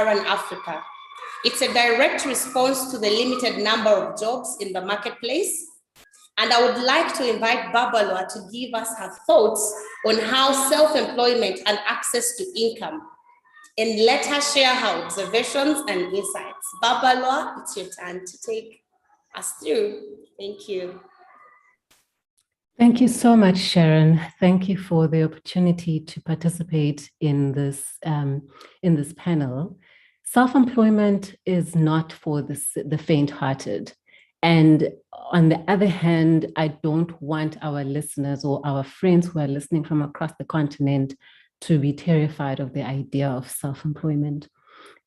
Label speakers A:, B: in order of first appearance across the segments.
A: Sub-Saharan Africa. It's a direct response to the limited number of jobs in the marketplace. And I would like to invite Babalwa to give us her thoughts on how self-employment and access to income, and let her share her observations and insights. Babalwa, it's your turn to take us through. Thank you.
B: Thank you so much, Sharon. Thank you for the opportunity to participate in this panel. Self-employment is not for the faint-hearted. And on the other hand, I don't want our listeners or our friends who are listening from across the continent to be terrified of the idea of self-employment.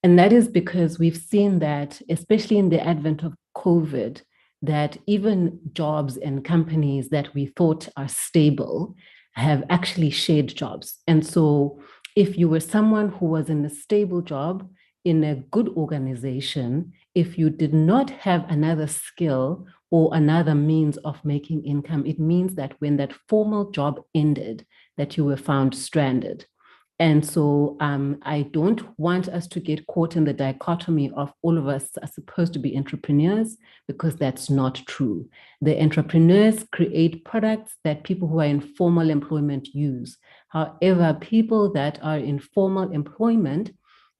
B: And that is because we've seen that, especially in the advent of COVID, that even jobs and companies that we thought are stable have actually shed jobs. And so if you were someone who was in a stable job, in a good organization, if you did not have another skill or another means of making income, it means that when that formal job ended, that you were found stranded. And so I don't want us to get caught in the dichotomy of all of us are supposed to be entrepreneurs, because that's not true. The entrepreneurs create products that people who are in formal employment use. However, people that are in formal employment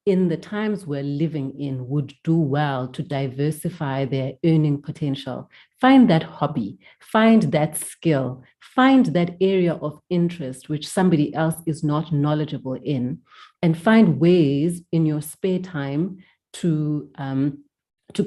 B: in the times we're living in would do well to diversify their earning potential. Find that hobby, find that skill, find that area of interest which somebody else is not knowledgeable in, and find ways in your spare time to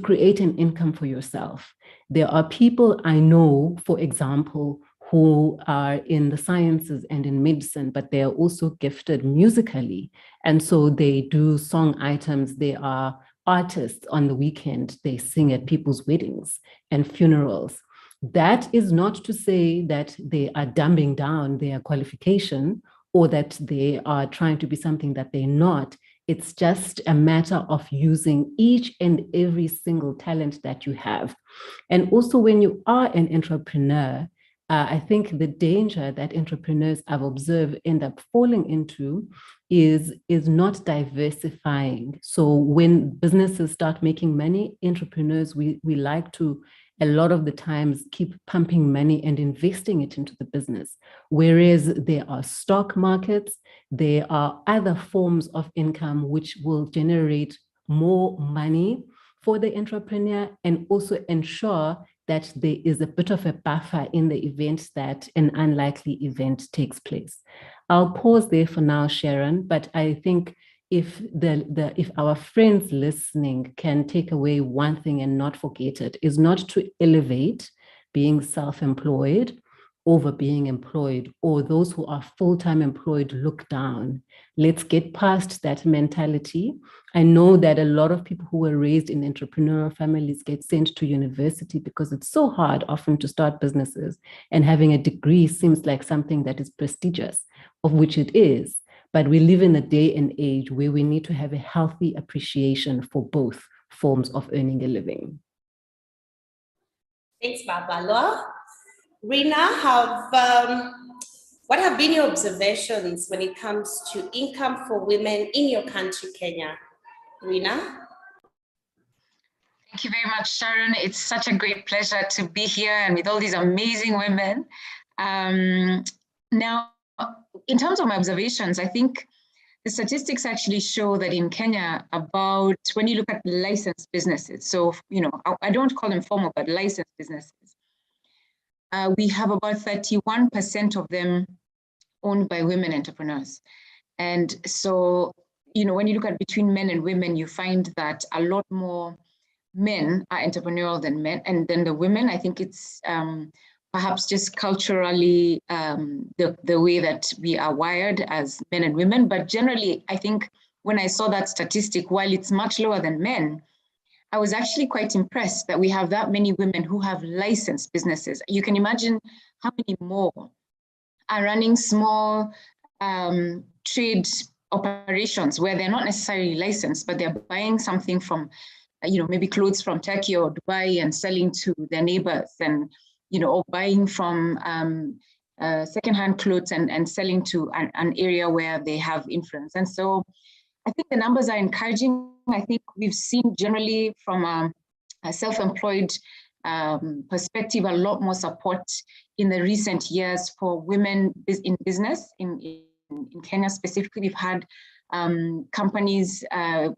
B: create an income for yourself. There are people I know, for example, who are in the sciences and in medicine, but they are also gifted musically. And so they do song items. They are artists on the weekend. They sing at people's weddings and funerals. That is not to say that they are dumbing down their qualification or that they are trying to be something that they're not. It's just a matter of using each and every single talent that you have. And also when you are an entrepreneur, I think the danger that entrepreneurs I've observed end up falling into is not diversifying. So when businesses start making money, entrepreneurs, we like to, a lot of the times, keep pumping money and investing it into the business. Whereas there are stock markets, there are other forms of income which will generate more money for the entrepreneur and also ensure that there is a bit of a buffer in the event that an unlikely event takes place. I'll pause there for now, Sharon, but I think if our friends listening can take away one thing and not forget it, is not to elevate being self-employed over being employed, or those who are full-time employed look down. Let's get past that mentality. I know that a lot of people who were raised in entrepreneurial families get sent to university because it's so hard often to start businesses, and having a degree seems like something that is prestigious, of which it is. But we live in a day and age where we need to have a healthy appreciation for both forms of earning a living.
A: Thanks, Babalwa. Rina, what have been your observations when it comes to income for women in your country, Kenya? Rina?
C: Thank you very much, Sharon. It's such a great pleasure to be here and with all these amazing women. Now, in terms of my observations, I think the statistics actually show that in Kenya, when you look at licensed businesses, so, I don't call them formal, but licensed businesses, we have about 31% of them owned by women entrepreneurs. And so, when you look at between men and women, you find that a lot more men are entrepreneurial than men. And then the women, I think it's perhaps just culturally the way that we are wired as men and women. But generally, I think when I saw that statistic, while it's much lower than men, I was actually quite impressed that we have that many women who have licensed businesses. You can imagine how many more are running small trade operations where they're not necessarily licensed, but they're buying something from, maybe clothes from Turkey or Dubai and selling to their neighbors, and, or buying from secondhand clothes and selling to an area where they have influence. And so I think the numbers are encouraging. I think we've seen generally from a self-employed perspective, a lot more support in the recent years for women in business. In Kenya specifically, we've had companies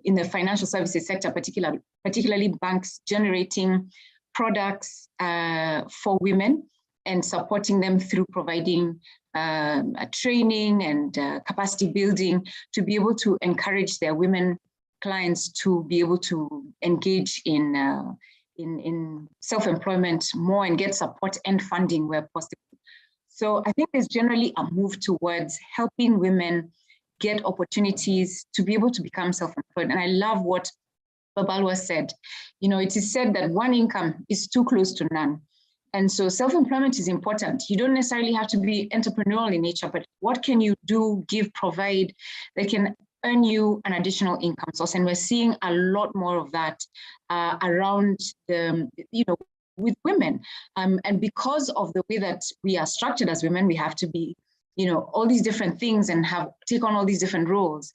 C: in the financial services sector, particularly banks, generating products for women and supporting them through providing training and capacity building to be able to encourage their women clients to be able to engage in self-employment more and get support and funding where possible. So I think there's generally a move towards helping women get opportunities to be able to become self-employed. And I love what Babalwa said. You know, it is said that one income is too close to none. And so self-employment is important. You don't necessarily have to be entrepreneurial in nature, but what can you do, give, provide that can earn you an additional income source? And we're seeing a lot more of that around the, with women. And because of the way that we are structured as women, we have to be, all these different things and take on all these different roles.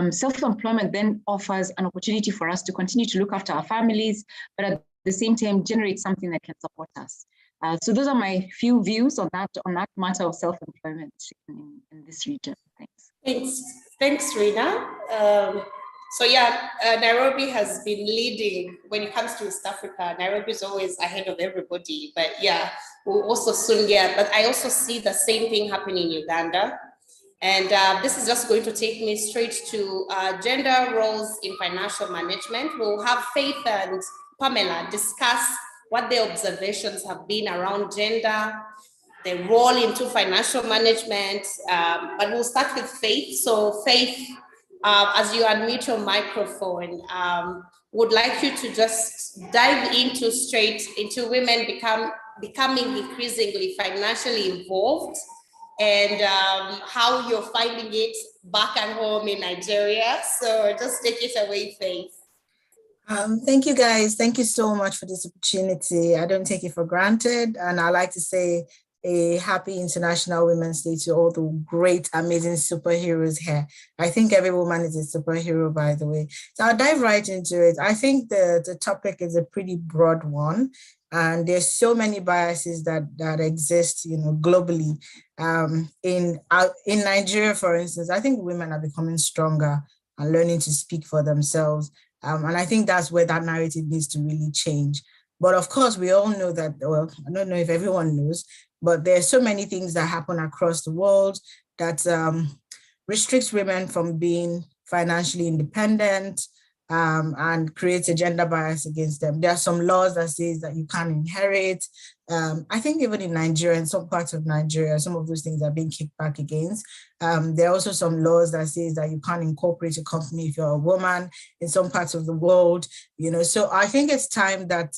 C: Self-employment then offers an opportunity for us to continue to look after our families, but at the same time, generate something that can support us. So those are my few views on that matter of self-employment in this region. Thanks.
A: Thanks, Rina. Nairobi has been leading when it comes to East Africa. Nairobi is always ahead of everybody, but yeah, we'll also soon get. But I also see the same thing happening in Uganda. And this is just going to take me straight to gender roles in financial management. We'll have Faith and Pamela discuss what their observations have been around gender, the role into financial management, but we'll start with Faith. So Faith, as you unmute your microphone, would like you to just dive straight into women becoming increasingly financially involved, and how you're finding it back at home in Nigeria. So just take it away, Faith.
D: Thank you, guys. Thank you so much for this opportunity. I don't take it for granted. And I'd like to say a happy International Women's Day to all the great, amazing superheroes here. I think every woman is a superhero, by the way. So I'll dive right into it. I think the topic is a pretty broad one. And there's so many biases that exist, globally. In Nigeria, for instance, I think women are becoming stronger and learning to speak for themselves. And I think that's where that narrative needs to really change. But of course, we all know that, well, I don't know if everyone knows, but there's so many things that happen across the world that restricts women from being financially independent, and creates a gender bias against them. There are some laws that says that you can't inherit. I think even in Nigeria, in some parts of Nigeria, some of those things are being kicked back against. There are also some laws that says that you can't incorporate a company if you're a woman in some parts of the world. So I think it's time that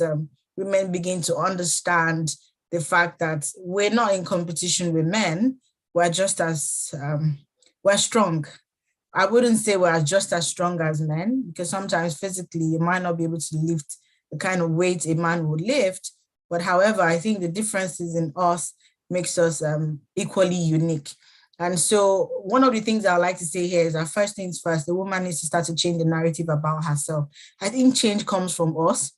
D: women begin to understand the fact that we're not in competition with men. We're just as, we're strong. I wouldn't say we're just as strong as men, because sometimes physically you might not be able to lift the kind of weight a man would lift. But however, I think the differences in us makes us equally unique. And so one of the things I like to say here is that first things first, the woman needs to start to change the narrative about herself. I think change comes from us.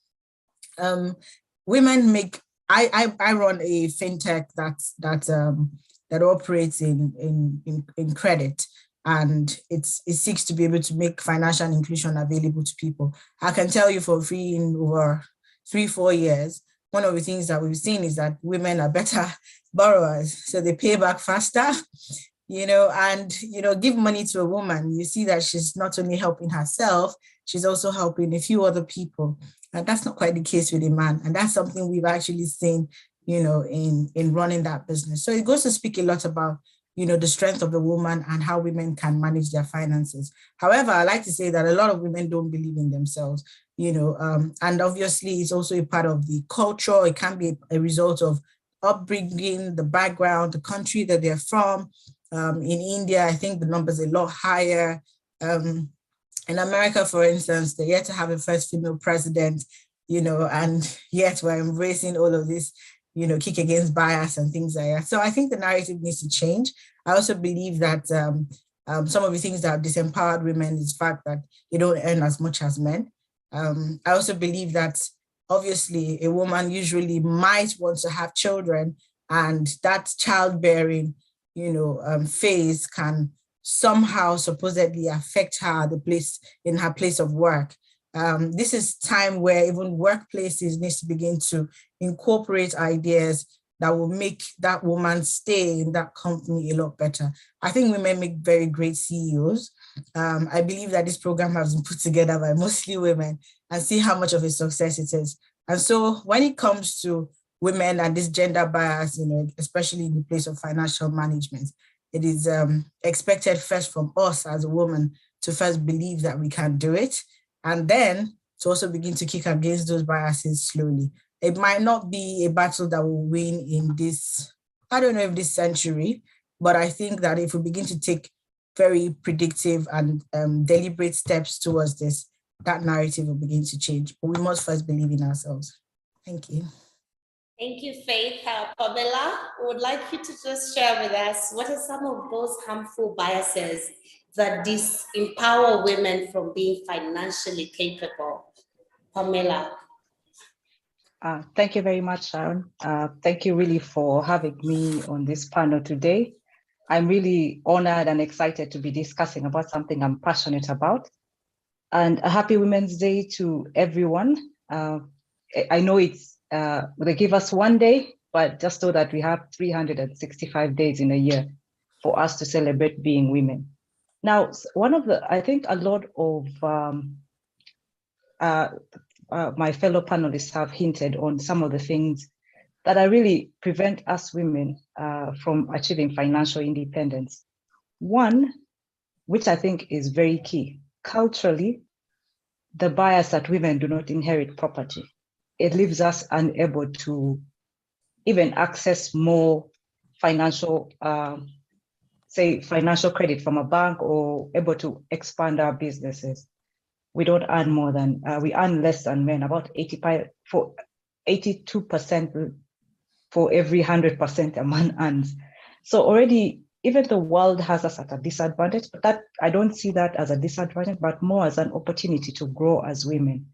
D: Women make, I run a fintech that operates in credit. And it seeks to be able to make financial inclusion available to people. I can tell you for free, in over 3-4 years, one of the things that we've seen is that women are better borrowers. So they pay back faster, and, give money to a woman. You see that she's not only helping herself, she's also helping a few other people. And that's not quite the case with a man. And that's something we've actually seen, in running that business. So it goes to speak a lot about the strength of the woman and how women can manage their finances. However, I like to say that a lot of women don't believe in themselves, and obviously it's also a part of the culture. It can be a result of upbringing, the background, the country that they're from. In India, I think the number's a lot higher. In America, for instance, they're yet to have a first female president, and yet we're embracing all of this kick against bias and things like that. So I think the narrative needs to change. I also believe that Some of the things that have disempowered women is the fact that they don't earn as much as men. I also believe that obviously a woman usually might want to have children, and that childbearing, phase can somehow supposedly affect her in her place of work. This is time where even workplaces need to begin to incorporate ideas that will make that woman stay in that company a lot better. I think women make very great CEOs. I believe that this program has been put together by mostly women, and see how much of a success it is. And so when it comes to women and this gender bias, especially in the place of financial management, it is expected first from us as a woman to first believe that we can do it, and then to also begin to kick against those biases slowly. It might not be a battle that will win in this, I don't know if this century, but I think that if we begin to take very predictive and deliberate steps towards this, that narrative will begin to change. But we must first believe in ourselves. Thank you.
A: Thank you, Faith. Pamela, I would like you to just share with us, what are some of those harmful biases that disempower women from being financially capable? Pamela.
E: Thank you very much, Sharon. Thank you really for having me on this panel today. I'm really honored and excited to be discussing about something I'm passionate about. And a happy Women's Day to everyone. I know they give us one day, but just so that we have 365 days in a year for us to celebrate being women. Now, I think a lot of my fellow panelists have hinted on some of the things that are really prevent us women from achieving financial independence. One, which I think is very key, culturally, the bias that women do not inherit property. It leaves us unable to even access more financial, financial credit from a bank, or able to expand our businesses. We don't earn more than, we earn less than men, about 82% for every 100% a man earns. So already, even the world has us at a disadvantage, but that I don't see that as a disadvantage, but more as an opportunity to grow as women.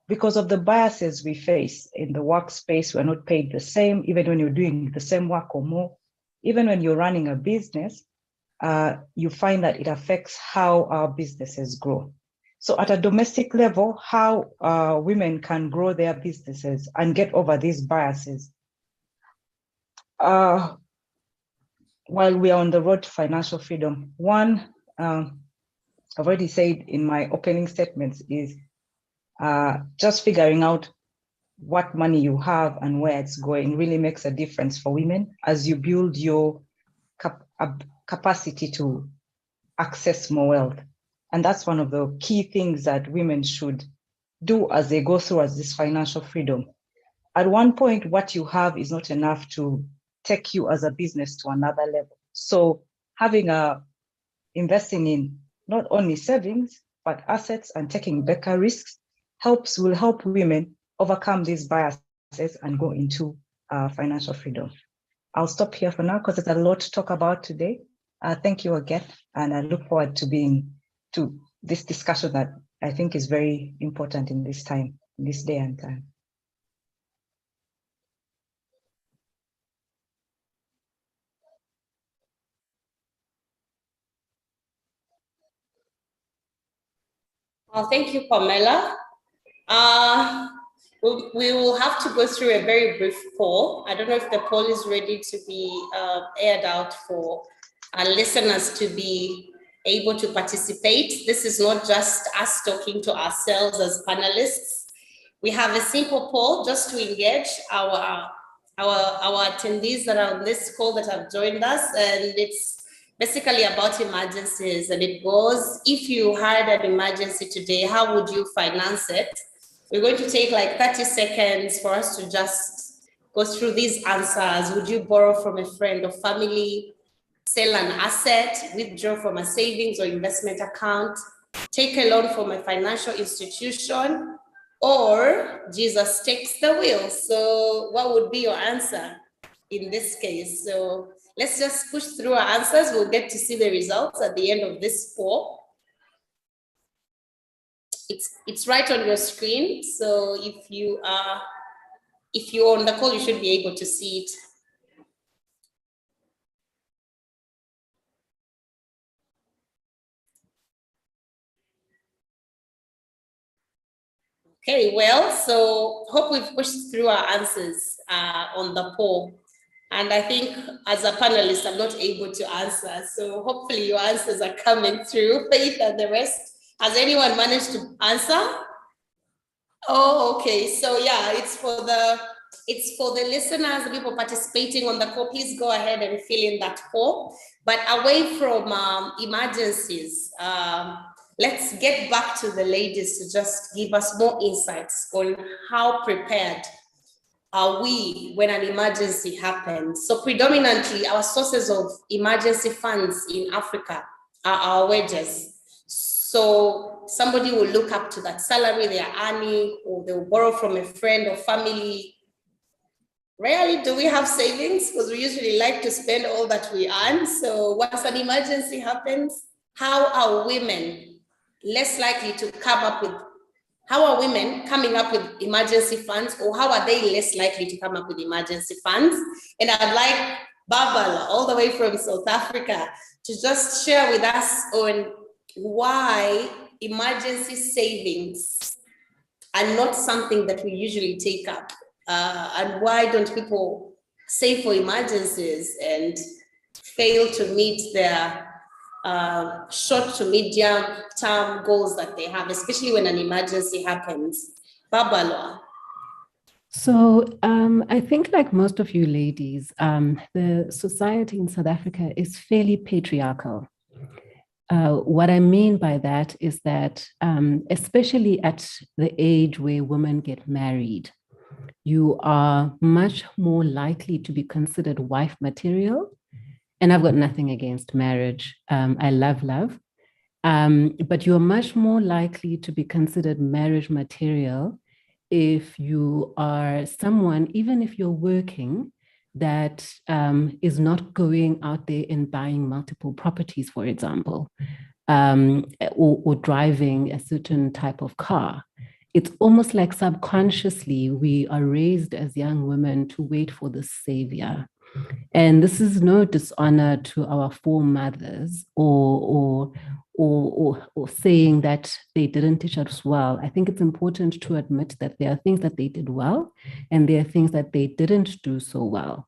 E: Because of the biases we face in the workspace, we're not paid the same, even when you're doing the same work or more. Even when you're running a business, you find that it affects how our businesses grow. So at a domestic level, how women can grow their businesses and get over these biases. While we are on the road to financial freedom, one, I've already said in my opening statements, is just figuring out what money you have and where it's going really makes a difference for women as you build your capacity to access more wealth. And that's one of the key things that women should do as they go through as this financial freedom. At one point, what you have is not enough to take you as a business to another level. So investing in not only savings, but assets and taking bigger risks will help women overcome these biases and go into financial freedom. I'll stop here for now because there's a lot to talk about today. Thank you again, and I look forward to this discussion that I think is very important in this time, in this day and time.
A: Well, thank you, Pamela. We will have to go through a very brief poll. I don't know if the poll is ready to be aired out for our listeners to be able to participate. This is not just us talking to ourselves as panelists. We have a simple poll just to engage our attendees that are on this call that have joined us, and it's basically about emergencies, and it goes, if you had an emergency today, how would you finance it? We're going to take like 30 seconds for us to just go through these answers. Would you borrow from a friend or family, sell an asset, withdraw from a savings or investment account, take a loan from a financial institution, or Jesus takes the wheel? So what would be your answer in this case? So Let's just push through our answers. We'll get to see the results at the end of this poll. It's right on your screen. So if you're on the call, you should be able to see it. Okay, well, so hope we've pushed through our answers on the poll. And I think as a panelist, I'm not able to answer. So hopefully your answers are coming through, Faith and the rest. Has anyone managed to answer? Oh, okay. So yeah, it's for the listeners, the people participating on the call. Please go ahead and fill in that poll. But away from emergencies, let's get back to the ladies to just give us more insights on how prepared are we when an emergency happens. So predominantly our sources of emergency funds in Africa are our wages. So somebody will look up to that salary they are earning, or they'll borrow from a friend or family. Rarely do we have savings, because we usually like to spend all that we earn. So once an emergency happens, how are women less likely to come up with, how are women coming up with emergency funds, or how are they less likely to come up with emergency funds? And I'd like Barbara, all the way from South Africa, to just share with us on why emergency savings are not something that we usually take up, and why don't people save for emergencies and fail to meet their short to medium term goals that they have, especially when an emergency happens. Babaloa.
B: So I think, like most of you ladies, the society in South Africa is fairly patriarchal. What I mean by that is that, especially at the age where women get married, you are much more likely to be considered wife material. And I've got nothing against marriage. I love love. But you're much more likely to be considered marriage material if you are someone, even if you're working, that is not going out there and buying multiple properties, for example, or driving a certain type of car. It's almost like subconsciously we are raised as young women to wait for the savior. And this is no dishonor to our foremothers or saying that they didn't teach us well. I think it's important to admit that there are things that they did well, and there are things that they didn't do so well.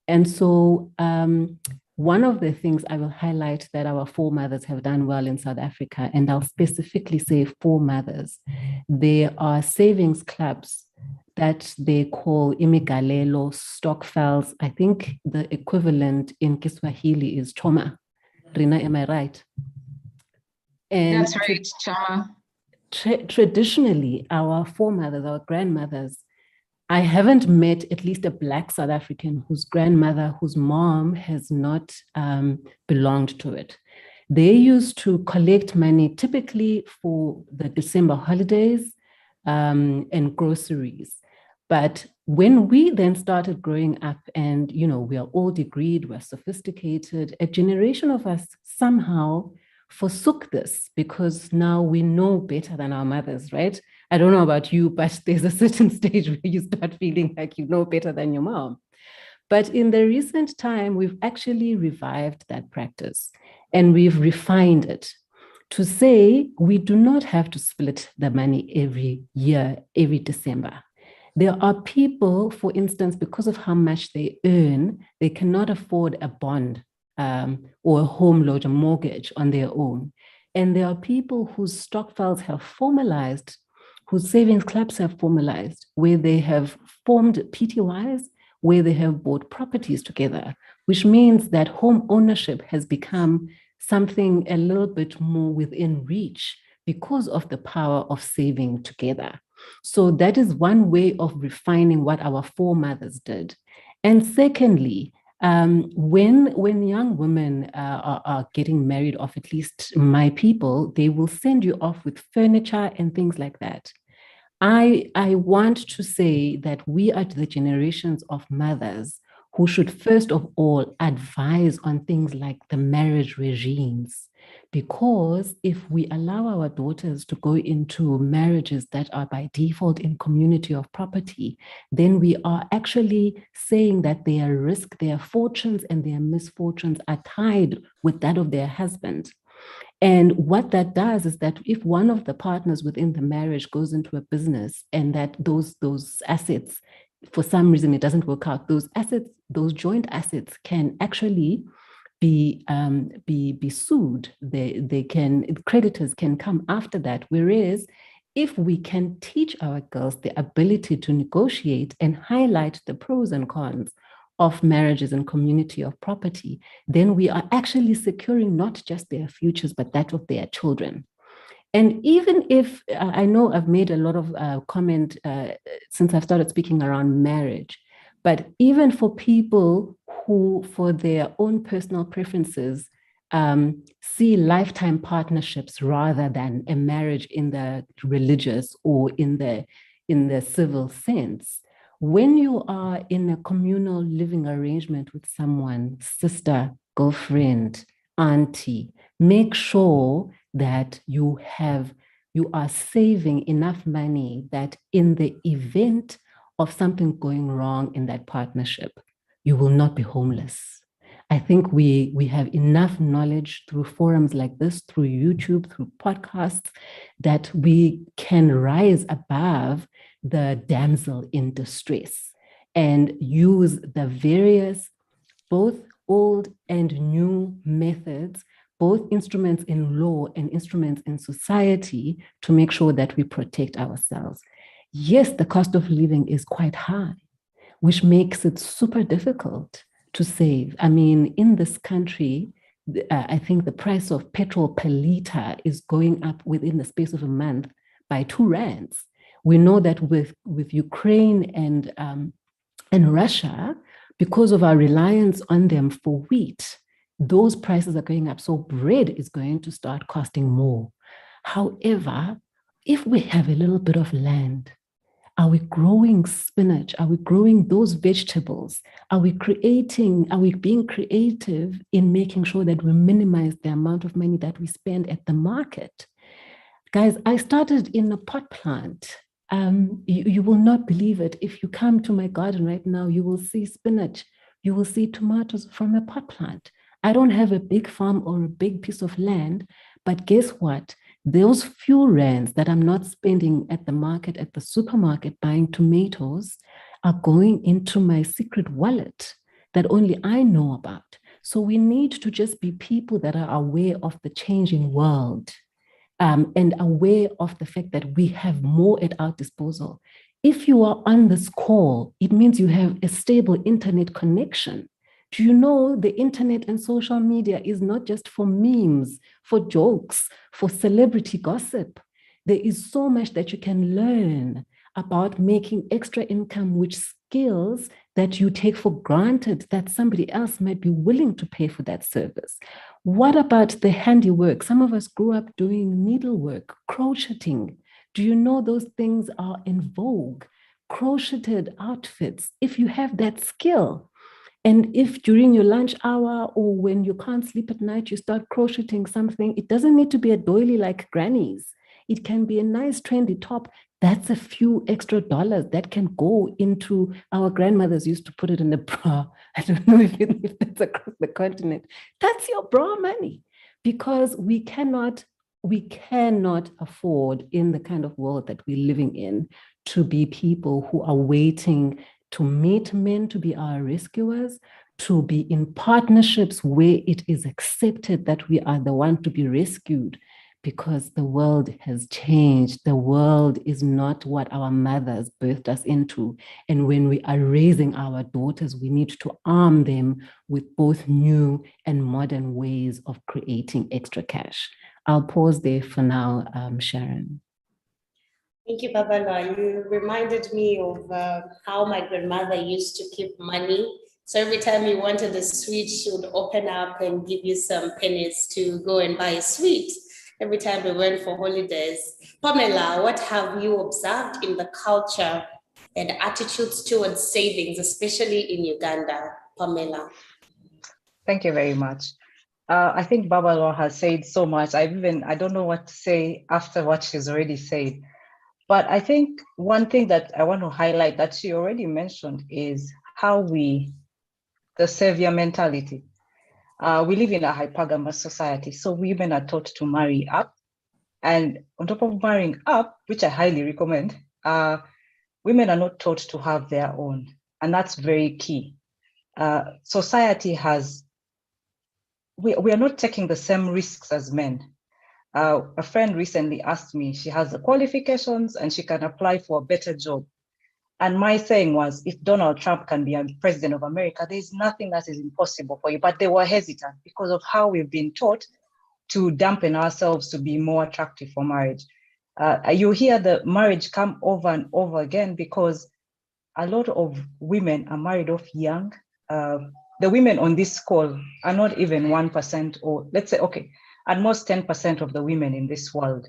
B: And so one of the things I will highlight that our foremothers have done well in South Africa, and I'll specifically say foremothers, there are savings clubs that they call imigalelo stokvels. I think the equivalent in Kiswahili is choma. Rina, am I right? And
C: that's right, Chama.
B: Traditionally, our foremothers, our grandmothers, I haven't met at least a Black South African whose grandmother, whose mom has not belonged to it. They used to collect money typically for the December holidays and groceries. But when we then started growing up and, you know, we are all degreed, we're sophisticated, a generation of us somehow forsook this because now we know better than our mothers, right? I don't know about you, but there's a certain stage where you start feeling like you know better than your mom. But in the recent time, we've actually revived that practice and we've refined it to say we do not have to split the money every year, every December. There are people, for instance, because of how much they earn, they cannot afford a bond or a home loan, a mortgage on their own. And there are people whose stokvels have formalized, whose savings clubs have formalized, where they have formed PTYs, where they have bought properties together, which means that home ownership has become something a little bit more within reach because of the power of saving together. So that is one way of refining what our foremothers did. And secondly, when young women are getting married off, at least my people, they will send you off with furniture and things like that. I want to say that we are the generations of mothers who should first of all advise on things like the marriage regimes. Because if we allow our daughters to go into marriages that are by default in community of property, then we are actually saying that their risk, their fortunes and their misfortunes are tied with that of their husband. And what that does is that if one of the partners within the marriage goes into a business and that those assets, for some reason it doesn't work out, those assets, those joint assets can actually be sued. Creditors can come after that. Whereas if we can teach our girls the ability to negotiate and highlight the pros and cons of marriages and community of property, then we are actually securing not just their futures, but that of their children. And even if, I know I've made a lot of comment since I've started speaking around marriage, but even for people who, for their own personal preferences, see lifetime partnerships rather than a marriage in the religious or in the civil sense, when you are in a communal living arrangement with someone, sister, girlfriend, auntie, make sure that you are saving enough money that in the event of something going wrong in that partnership, you will not be homeless. I think we have enough knowledge through forums like this, through YouTube, through podcasts, that we can rise above the damsel in distress and use the various, both old and new methods, both instruments in law and instruments in society, to make sure that we protect ourselves. Yes, the cost of living is quite high, which makes it super difficult to save. I mean, in this country, I think the price of petrol per liter is going up within the space of a month by 2 rands. We know that with Ukraine and Russia, because of our reliance on them for wheat, those prices are going up. So bread is going to start costing more. However, if we have a little bit of land, are we growing spinach? Are we growing those vegetables? Are we being creative in making sure that we minimize the amount of money that we spend at the market? Guys, I started in a pot plant. You will not believe it. If you come to my garden right now, you will see spinach. You will see tomatoes from a pot plant. I don't have a big farm or a big piece of land, but guess what? Those few rands that I'm not spending at the market, at the supermarket, buying tomatoes, are going into my secret wallet that only I know about. So we need to just be people that are aware of the changing world, and aware of the fact that we have more at our disposal. If you are on this call, it means you have a stable internet connection. Do you know the internet and social media is not just for memes, for jokes, for celebrity gossip? There is so much that you can learn about making extra income, which skills that you take for granted that somebody else might be willing to pay for that service. What about the handiwork? Some of us grew up doing needlework, crocheting. Do you know those things are in vogue? Crocheted outfits. If you have that skill, and if during your lunch hour or when you can't sleep at night, you start crocheting something, it doesn't need to be a doily like granny's. It can be a nice trendy top. That's a few extra dollars that can go into, our grandmothers used to put it in the bra. I don't know if that's across the continent. That's your bra money, because we cannot afford, in the kind of world that we're living in, to be people who are waiting to meet men to be our rescuers, to be in partnerships where it is accepted that we are the one to be rescued, because the world has changed. The world is not what our mothers birthed us into. And when we are raising our daughters, we need to arm them with both new and modern ways of creating extra cash. I'll pause there for now, Sharon.
A: Thank you, Babalwa. You reminded me of how my grandmother used to keep money. So every time you wanted a sweet, she would open up and give you some pennies to go and buy a sweet every time we went for holidays. Pamela, what have you observed in the culture and attitudes towards savings, especially in Uganda? Pamela.
E: Thank you very much. I think Babalwa has said so much. I don't know what to say after what she's already said. But I think one thing that I want to highlight that she already mentioned is how the savior mentality. We live in a hypergamous society, so women are taught to marry up. And on top of marrying up, which I highly recommend, women are not taught to have their own. And that's very key. Society we are not taking the same risks as men. A friend recently asked me, she has the qualifications and she can apply for a better job. And my saying was, if Donald Trump can be a president of America, there's nothing that is impossible for you. But they were hesitant because of how we've been taught to dampen ourselves to be more attractive for marriage. You hear the marriage come over and over again because a lot of women are married off young. The women on this call are not even 1%, or let's say, okay, at most 10% of the women in this world,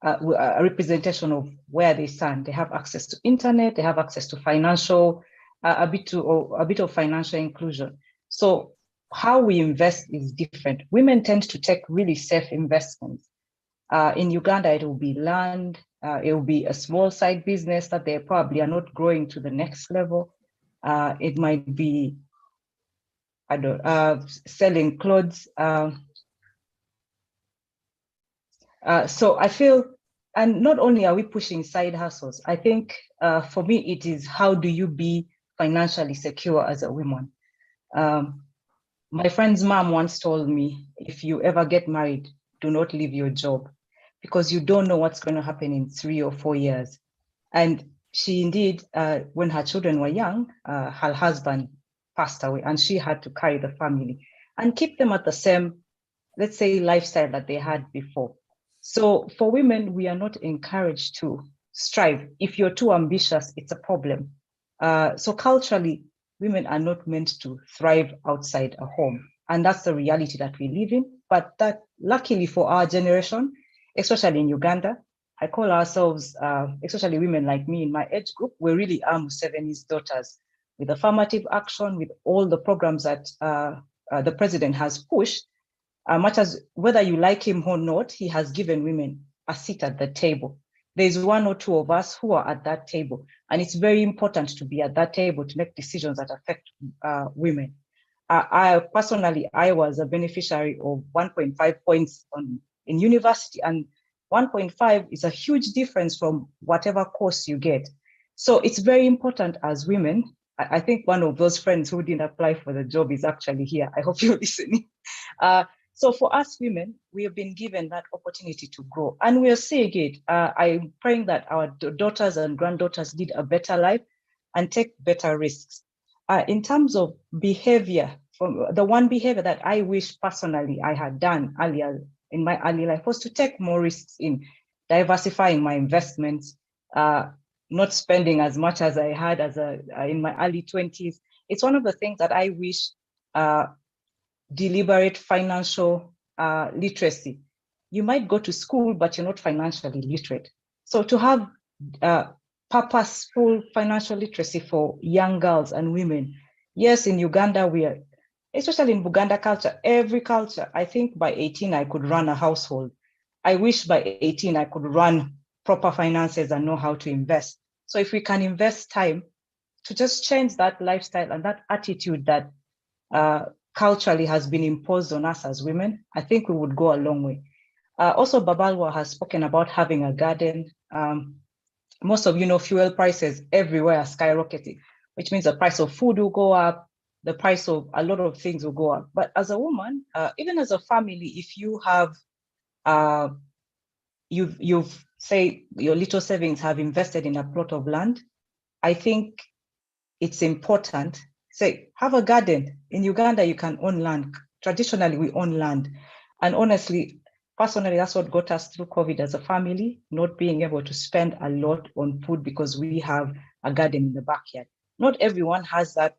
E: a representation of where they stand. They have access to internet, they have access to financial, a bit of financial inclusion. So how we invest is different. Women tend to take really safe investments. In Uganda, it will be land, it will be a small side business that they probably are not growing to the next level. It might be, selling clothes. So I feel, and not only are we pushing side hustles, I think for me, it is how do you be financially secure as a woman? My friend's mom once told me, if you ever get married, do not leave your job because you don't know what's going to happen in 3 or 4 years. And she indeed, when her children were young, her husband passed away and she had to carry the family and keep them at the same, let's say, lifestyle that they had before. So for women, we are not encouraged to strive. If you're too ambitious, it's a problem. So culturally, women are not meant to thrive outside a home. And that's the reality that we live in. But that, luckily for our generation, especially in Uganda, I call ourselves, especially women like me in my age group, we really are Museveni's daughters. With affirmative action, with all the programs that the president has pushed, much as whether you like him or not, he has given women a seat at the table. There's 1 or 2 of us who are at that table. And it's very important to be at that table to make decisions that affect women. I personally was a beneficiary of 1.5 points in university, and 1.5 is a huge difference from whatever course you get. So it's very important as women. I think one of those friends who didn't apply for the job is actually here. I hope you're listening. So for us women, we have been given that opportunity to grow, and we are seeing it. I'm praying that our daughters and granddaughters lead a better life and take better risks. In terms of behavior, the one behavior that I wish personally I had done earlier in my early life was to take more risks in diversifying my investments, not spending as much as I had in my early 20s. It's one of the things that I wish deliberate financial literacy. You might go to school, but you're not financially literate. So to have purposeful financial literacy for young girls and women. Yes, in Uganda, especially in Buganda culture, every culture, I think by 18, I could run a household. I wish by 18, I could run proper finances and know how to invest. So if we can invest time to just change that lifestyle and that attitude that culturally has been imposed on us as women, I think we would go a long way. Also, Babalwa has spoken about having a garden. Most of you know fuel prices everywhere are skyrocketing, which means the price of food will go up, the price of a lot of things will go up. But as a woman, even as a family, if you have, you've say your little savings have invested in a plot of land, I think it's important. Say, have a garden. In Uganda, you can own land. Traditionally, we own land. And honestly, personally, that's what got us through COVID as a family, not being able to spend a lot on food because we have a garden in the backyard. Not everyone has that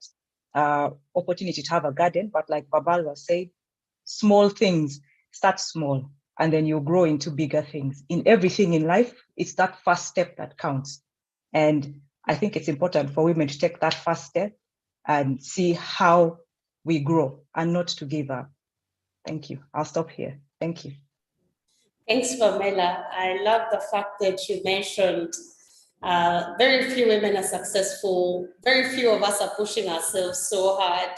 E: opportunity to have a garden, but like Babalwa said, small things, start small, and then you grow into bigger things. In everything in life, it's that first step that counts. And I think it's important for women to take that first step and see how we grow and not to give up. Thank you. I'll stop here. Thank you.
A: Thanks, Pamela. I love the fact that you mentioned very few women are successful. Very few of us are pushing ourselves so hard.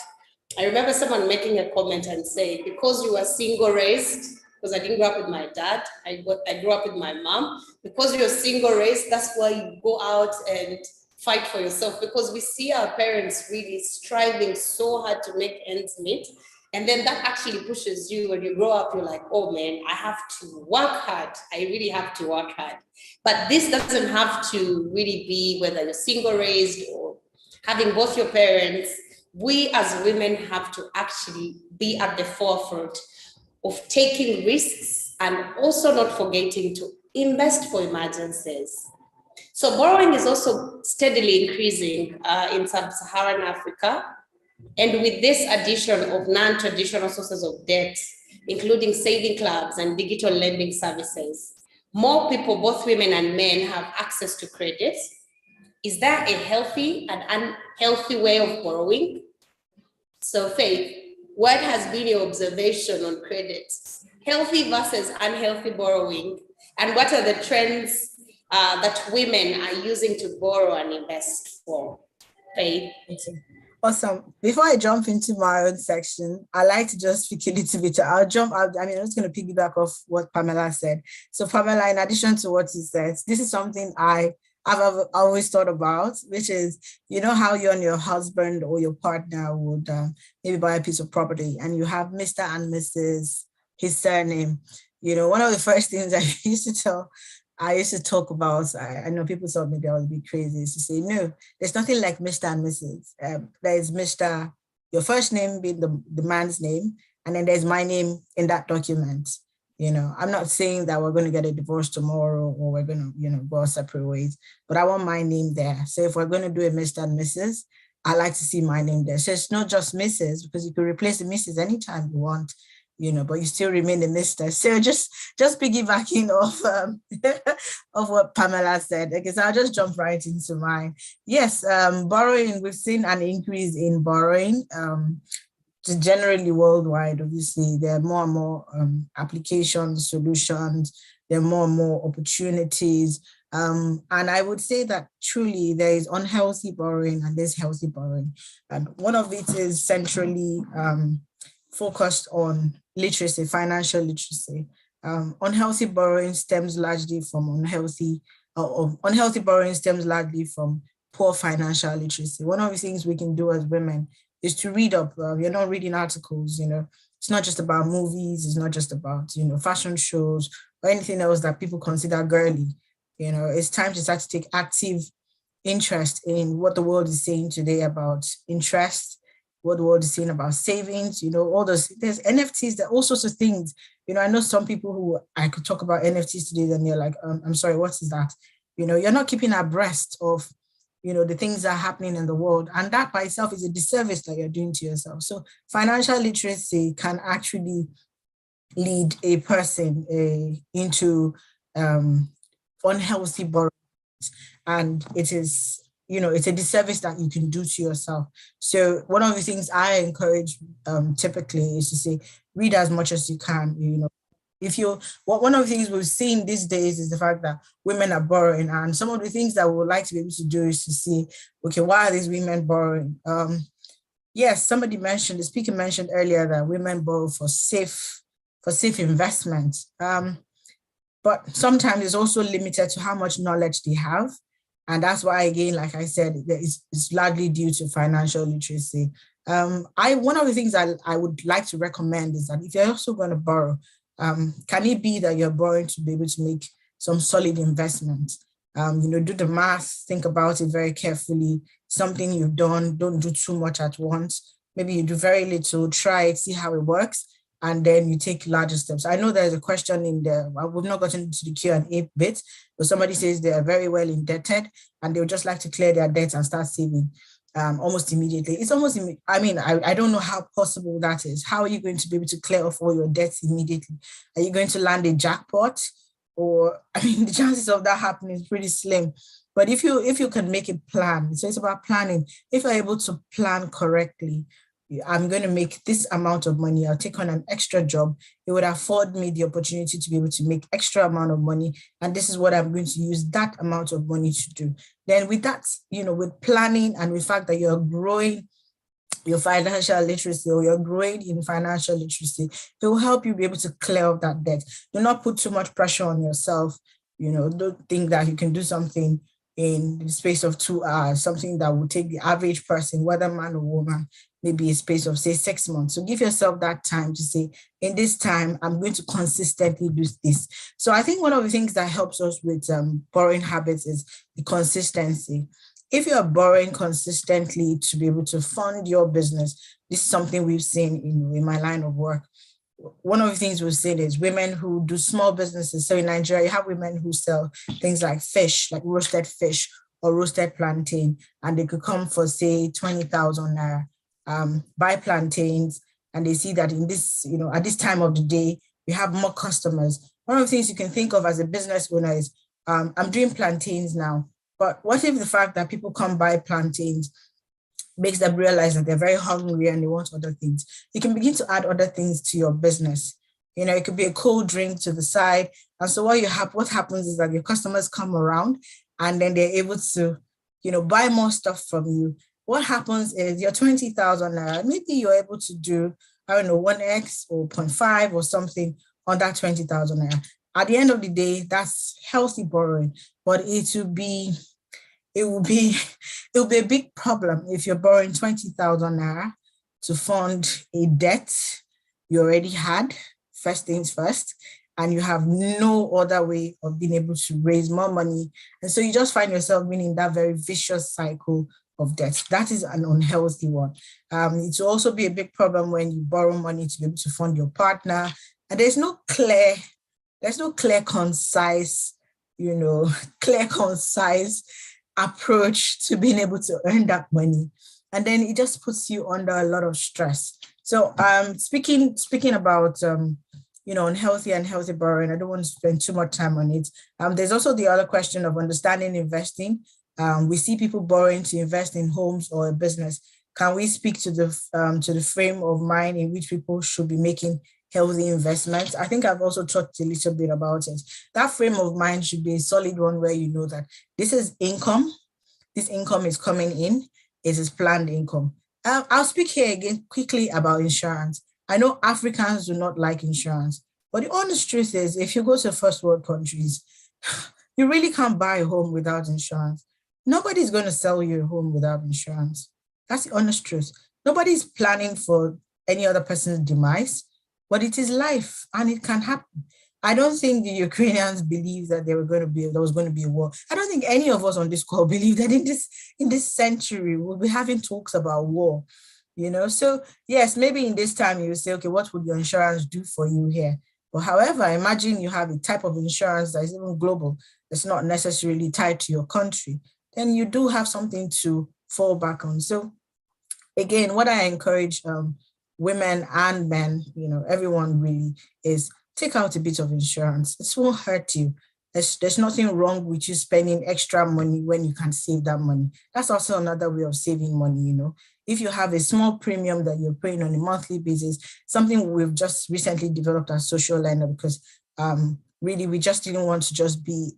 A: I remember someone making a comment and saying, because you were single raised, because I didn't grow up with my dad, I grew up with my mom. Because you're single raised, that's why you go out and fight for yourself, because we see our parents really striving so hard to make ends meet. And then that actually pushes you when you grow up, you're like, oh man, I have to work hard. I really have to work hard. But this doesn't have to really be whether you're single raised or having both your parents. We as women have to actually be at the forefront of taking risks and also not forgetting to invest for emergencies. So borrowing is also steadily increasing in sub-Saharan Africa. And with this addition of non-traditional sources of debt, including saving clubs and digital lending services, more people, both women and men, have access to credit. Is there a healthy and unhealthy way of borrowing? So Faith, what has been your observation on credit? Healthy versus unhealthy borrowing, and what are the trends that women are using to borrow and invest for? Faith?
D: Awesome. Before I jump into my own section, I like to just speak a little bit. I'm just going to piggyback off what Pamela said. So Pamela, in addition to what you said, this is something I've always thought about, which is, you know how you and your husband or your partner would maybe buy a piece of property and you have Mr. and Mrs., his surname. You know, one of the first things I used to talk about, I know people thought maybe I was a bit crazy, is to say, no, there's nothing like Mr. and Mrs. There's Mr., your first name being the man's name, and then there's my name in that document. You know, I'm not saying that we're going to get a divorce tomorrow or we're going to, go our separate ways, but I want my name there. So if we're going to do a Mr. and Mrs., I like to see my name there. So it's not just Mrs., because you can replace the Mrs. anytime you want, but you still remain a Mr. So just piggybacking off of what Pamela said, because I'll just jump right into mine. Yes, borrowing, we've seen an increase in borrowing. Generally worldwide, obviously, there are more and more applications, solutions, there are more and more opportunities. And I would say that truly there is unhealthy borrowing and there's healthy borrowing. And one of it is centrally focused on literacy, financial literacy. Unhealthy borrowing stems largely from unhealthy borrowing stems largely from poor financial literacy. One of the things we can do as women is to read up. You're not reading articles, it's not just about movies, it's not just about, fashion shows or anything else that people consider girly. It's time to start to take active interest in what the world is saying today about interest, what the world is saying about savings, all those, there's NFTs, there are all sorts of things. I know some people who I could talk about NFTs today, then they're like, I'm sorry, what is that? You're not keeping abreast of the things that are happening in the world. And that by itself is a disservice that you're doing to yourself. So financial literacy can actually lead a person into unhealthy borrowing. And it is, it's a disservice that you can do to yourself. So one of the things I encourage typically is to say, read as much as you can, one of the things we've seen these days is the fact that women are borrowing, and some of the things that we would like to be able to do is to see, okay, why are these women borrowing? Yes, the speaker mentioned earlier that women borrow for safe investments. But sometimes it's also limited to how much knowledge they have. And that's why, again, like I said, it's largely due to financial literacy. One of the things I would like to recommend is that if you're also going to borrow, can it be that you're borrowing to be able to make some solid investments? Do the math, think about it very carefully. Something you've done, don't do too much at once. Maybe you do very little, try it, see how it works, and then you take larger steps. I know there's a question in there. We've not gotten into the Q&A bit, but somebody says they are very well indebted and they would just like to clear their debts and start saving almost immediately. It's almost, I don't know how possible that is. How are you going to be able to clear off all your debts immediately? Are you going to land a jackpot? Or, the chances of that happening is pretty slim. But if you can make a plan, so it's about planning. If you're able to plan correctly, I'm going to make this amount of money. I'll take on an extra job. It would afford me the opportunity to be able to make extra amount of money. And this is what I'm going to use that amount of money to do. Then with that, with planning and with the fact that you're growing your financial literacy or you're growing in financial literacy, it will help you be able to clear up that debt. Do not put too much pressure on yourself. Don't think that you can do something in the space of 2 hours, something that will take the average person, whether man or woman, maybe a space of say 6 months. So give yourself that time to say, in this time, I'm going to consistently do this. So I think one of the things that helps us with borrowing habits is the consistency. If you're borrowing consistently to be able to fund your business, this is something we've seen in my line of work. One of the things we've seen is women who do small businesses. So in Nigeria, you have women who sell things like fish, like roasted fish or roasted plantain, and they could come for say 20,000 naira, buy plantains, and they see that in this, at this time of the day, we have more customers. One of the things you can think of as a business owner is, I'm doing plantains now, but what if the fact that people come buy plantains makes them realize that they're very hungry and they want other things? You can begin to add other things to your business. It could be a cold drink to the side. And so what happens is that your customers come around and then they're able to, buy more stuff from you. What happens is your 20,000 naira, maybe you're able to do, 1x or 0.5 or something on that 20,000 naira. At the end of the day, that's healthy borrowing, but it will be a big problem if you're borrowing 20,000 naira to fund a debt you already had, first things first, and you have no other way of being able to raise more money. And so you just find yourself being in that very vicious cycle of debt. That is an unhealthy one. It will also be a big problem when you borrow money to be able to fund your partner, and there's no clear, concise approach to being able to earn that money. And then it just puts you under a lot of stress. So speaking about, unhealthy and healthy borrowing, I don't want to spend too much time on it. There's also the other question of understanding investing. We see people borrowing to invest in homes or a business. Can we speak to the frame of mind in which people should be making healthy investments? I think I've also talked a little bit about it. That frame of mind should be a solid one where you know that this is income. This income is coming in. It is planned income. I'll speak here again quickly about insurance. I know Africans do not like insurance, but the honest truth is if you go to first world countries, you really can't buy a home without insurance. Nobody's going to sell you a home without insurance. That's the honest truth. Nobody's planning for any other person's demise, but it is life and it can happen. I don't think the Ukrainians believed that there was going to be a war. I don't think any of us on this call believe that in this century we'll be having talks about war. So yes, maybe in this time you will say, okay, what would your insurance do for you here? But however, imagine you have a type of insurance that is even global, that's not necessarily tied to your country, then you do have something to fall back on. So again, what I encourage women and men, everyone really, is take out a bit of insurance. It won't hurt you. There's nothing wrong with you spending extra money when you can save that money. That's also another way of saving money, If you have a small premium that you're paying on a monthly basis, something we've just recently developed as Social Lender, because really we just didn't want to just be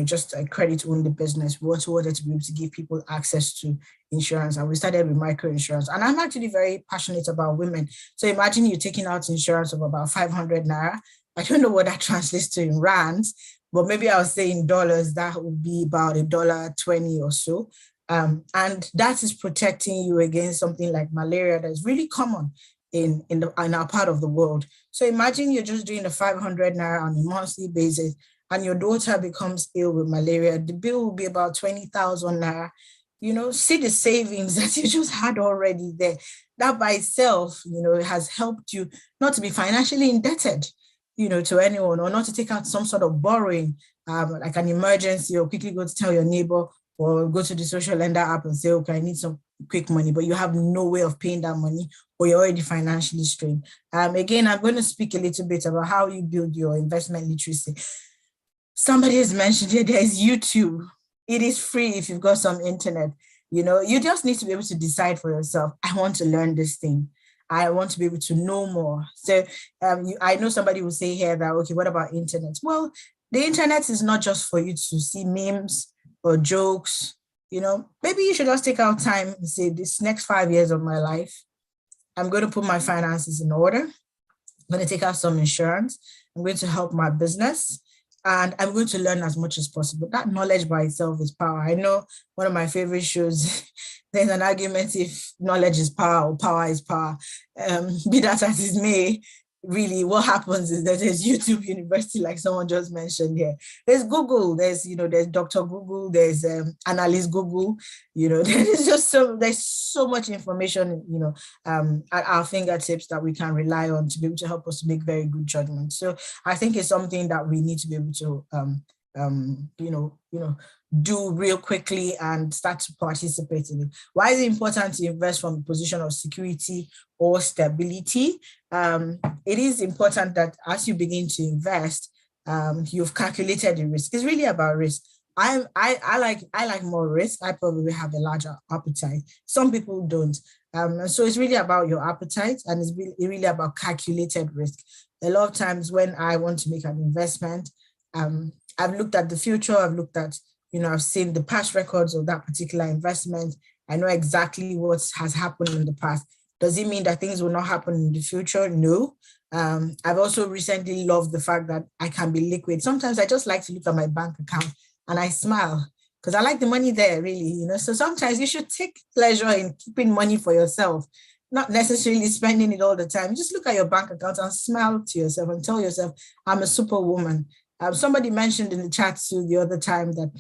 D: just a credit-only business. We wanted to be able to give people access to insurance, and we started with micro-insurance. And I'm actually very passionate about women. So imagine you're taking out insurance of about 500 naira. I don't know what that translates to in rands, but maybe I'll say in dollars, that would be about $1.20 or so. And that is protecting you against something like malaria that is really common in our part of the world. So imagine you're just doing the 500 naira on a monthly basis, and your daughter becomes ill with malaria. The bill will be about 20,000 naira. See the savings that you just had already there. That by itself, has helped you not to be financially indebted, to anyone, or not to take out some sort of borrowing, like an emergency, or quickly go to tell your neighbor, or go to the Social Lender app and say, okay, I need some quick money, but you have no way of paying that money, or you're already financially strained. Again, I'm going to speak a little bit about how you build your investment literacy. Somebody has mentioned here, there is YouTube. It is free if you've got some internet. You just need to be able to decide for yourself, I want to learn this thing. I want to be able to know more. So I know somebody will say here that, okay, what about internet? Well, the internet is not just for you to see memes or jokes. Maybe you should just take out time and say, this next 5 years of my life, I'm going to put my finances in order. I'm going to take out some insurance. I'm going to help my business. And I'm going to learn as much as possible. That knowledge by itself is power. I know one of my favorite shows, there's an argument if knowledge is power or power is power. Be that as it may, really what happens is that there's YouTube University, like someone just mentioned here. There's Google, there's Dr. Google, there's Analyst Google, there's just there's so much information, at our fingertips that we can rely on to be able to help us to make very good judgments. So I think it's something that we need to be able to, do real quickly and start to participate in it. Why is it important to invest from a position of security or stability? It is important that as you begin to invest, you've calculated the risk. It's really about risk. I like more risk. I probably have a larger appetite. Some people don't. So it's really about your appetite, and it's really about calculated risk. A lot of times when I want to make an investment, I've looked at the future. I've looked at, I've seen the past records of that particular investment. I know exactly what has happened in the past. Does it mean that things will not happen in the future? No. I've also recently loved the fact that I can be liquid. Sometimes I just like to look at my bank account and I smile because I like the money there, really. So sometimes you should take pleasure in keeping money for yourself, not necessarily spending it all the time. Just look at your bank account and smile to yourself and tell yourself, I'm a superwoman. Somebody mentioned in the chat too the other time that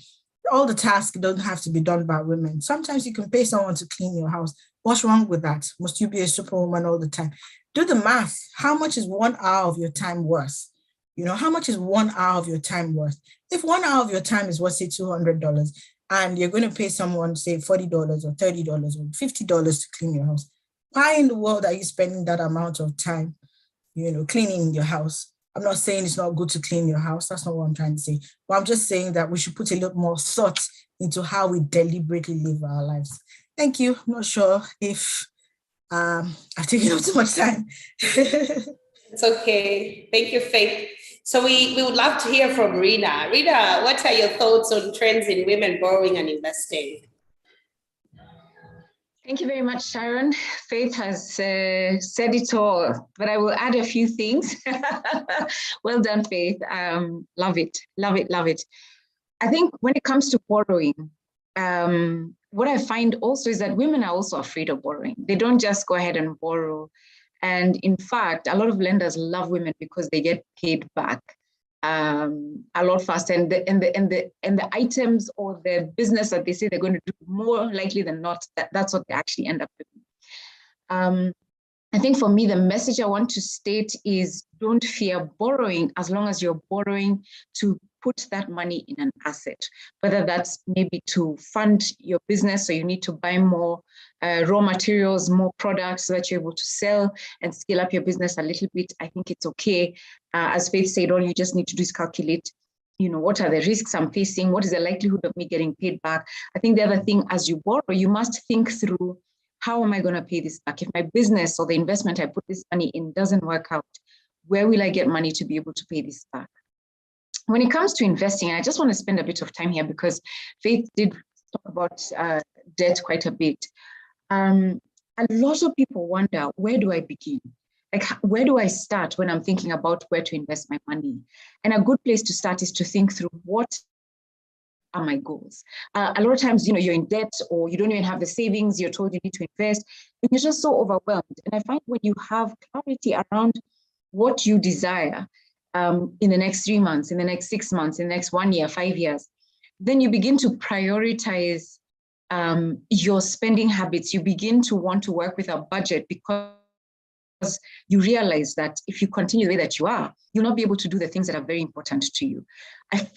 D: all the tasks don't have to be done by women. Sometimes you can pay someone to clean your house. What's wrong with that? Must you be a superwoman all the time? Do the math. How much is 1 hour of your time worth? How much is 1 hour of your time worth? If 1 hour of your time is worth, say, $200, and you're going to pay someone, say, $40 or $30 or $50 to clean your house, why in the world are you spending that amount of time, cleaning your house? I'm not saying it's not good to clean your house. That's not what I'm trying to say. But I'm just saying that we should put a lot more thought into how we deliberately live our lives. Thank you. I'm not sure if I've taken up too much time.
A: It's okay. Thank you, Faith. So we would love to hear from Rita. Rita, what are your thoughts on trends in women borrowing and investing?
C: Thank you very much, Sharon. Faith has said it all, but I will add a few things. Well done, Faith. Love it, love it, love it. I think when it comes to borrowing, what I find also is that women are also afraid of borrowing. They don't just go ahead and borrow. And in fact, a lot of lenders love women because they get paid back a lot faster. And the items or the business that they say they're going to do, more likely than not, that's what they actually end up doing. I think for me, the message I want to state is don't fear borrowing as long as you're borrowing to put that money in an asset, whether that's maybe to fund your business, so you need to buy more raw materials, more products so that you're able to sell and scale up your business a little bit. I think it's okay. As Faith said, all you just need to do is calculate, what are the risks I'm facing? What is the likelihood of me getting paid back? I think the other thing, as you borrow, you must think through, how am I going to pay this back? If my business or the investment I put this money in doesn't work out, where will I get money to be able to pay this back? When it comes to investing, I just want to spend a bit of time here because Faith did talk about debt quite a bit. A lot of people wonder, where do I begin? Like, where do I start when I'm thinking about where to invest my money? And a good place to start is to think through, what are my goals? A lot of times, you're in debt or you don't even have the savings, you're told you need to invest, and you're just so overwhelmed. And I find when you have clarity around what you desire, in the next 3 months, in the next 6 months, in the next 1 year, 5 years, then you begin to prioritize your spending habits. You begin to want to work with a budget because you realize that if you continue the way that you are, you'll not be able to do the things that are very important to you.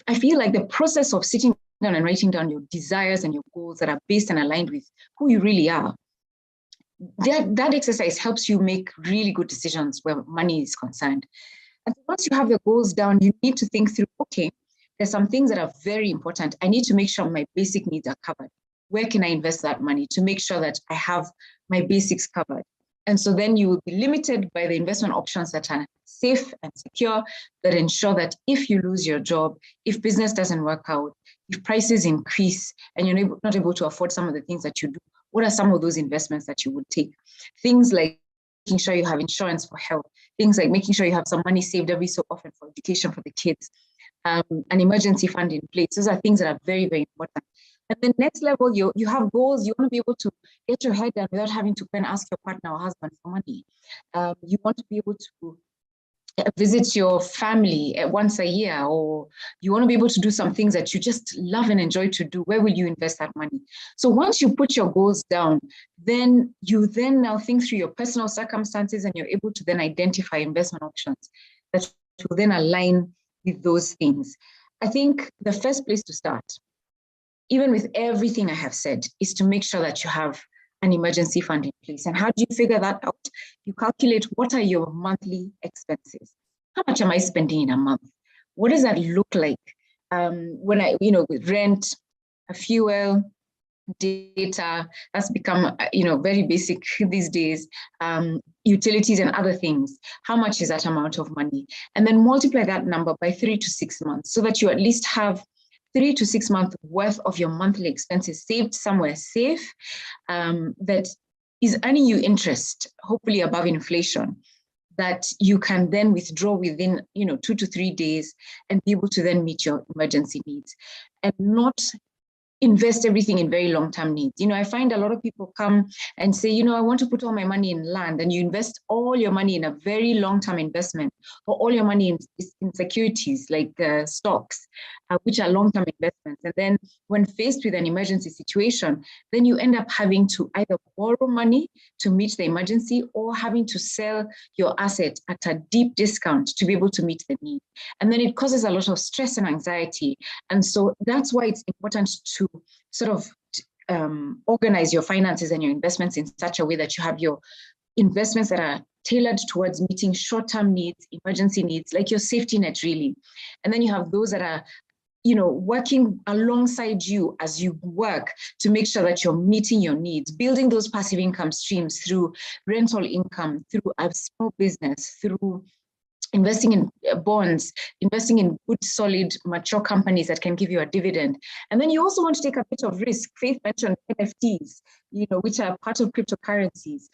C: I feel like the process of sitting down and writing down your desires and your goals that are based and aligned with who you really are, that exercise helps you make really good decisions where money is concerned. And once you have the goals down, you need to think through, okay, there's some things that are very important. I need to make sure my basic needs are covered. where can I invest that money to make sure that I have my basics covered? And so then you will be limited by the investment options that are safe and secure, that ensure that if you lose your job, if business doesn't work out, if prices increase and you're not able to afford some of the things that you do, what are some of those investments that you would take? Things like making sure you have insurance for health, things like making sure you have some money saved every so often for education for the kids, an emergency fund in place. Those are things that are very, very important. And then next level, you have goals. You want to be able to get your head down without having to go and ask your partner or husband for money. You want to be able to visit your family once a year, or you want to be able to do some things that you just love and enjoy to do. Where will you invest that money? So once you put your goals down, then you now think through your personal circumstances, and you're able to then identify investment options that will then align with those things. I think the first place to start, even with everything I have said, is to make sure that you have an emergency fund in place. And how do you figure that out? You calculate what are your monthly expenses. How much am I spending in a month? What does that look like? When I, with rent, fuel, data, that's become, very basic these days, utilities and other things. How much is that amount of money? And then multiply that number by 3 to 6 months so that you at least have 3 to 6 months worth of your monthly expenses saved somewhere safe, that is earning you interest, hopefully above inflation, that you can then withdraw within 2 to 3 days and be able to then meet your emergency needs, and not invest everything in very long-term needs. I find a lot of people come and say, I want to put all my money in land, and you invest all your money in a very long-term investment, or all your money in securities like stocks, which are long-term investments. And then when faced with an emergency situation, then you end up having to either borrow money to meet the emergency, or having to sell your asset at a deep discount to be able to meet the need. And then it causes a lot of stress and anxiety. And so that's why it's important to sort of organize your finances and your investments in such a way that you have your investments that are tailored towards meeting short-term needs, emergency needs, like your safety net, really. And then you have those that are working alongside you as you work to make sure that you're meeting your needs, building those passive income streams through rental income, through a small business, through investing in bonds, investing in good, solid, mature companies that can give you a dividend. And then you also want to take a bit of risk. Faith mentioned NFTs, which are part of cryptocurrencies,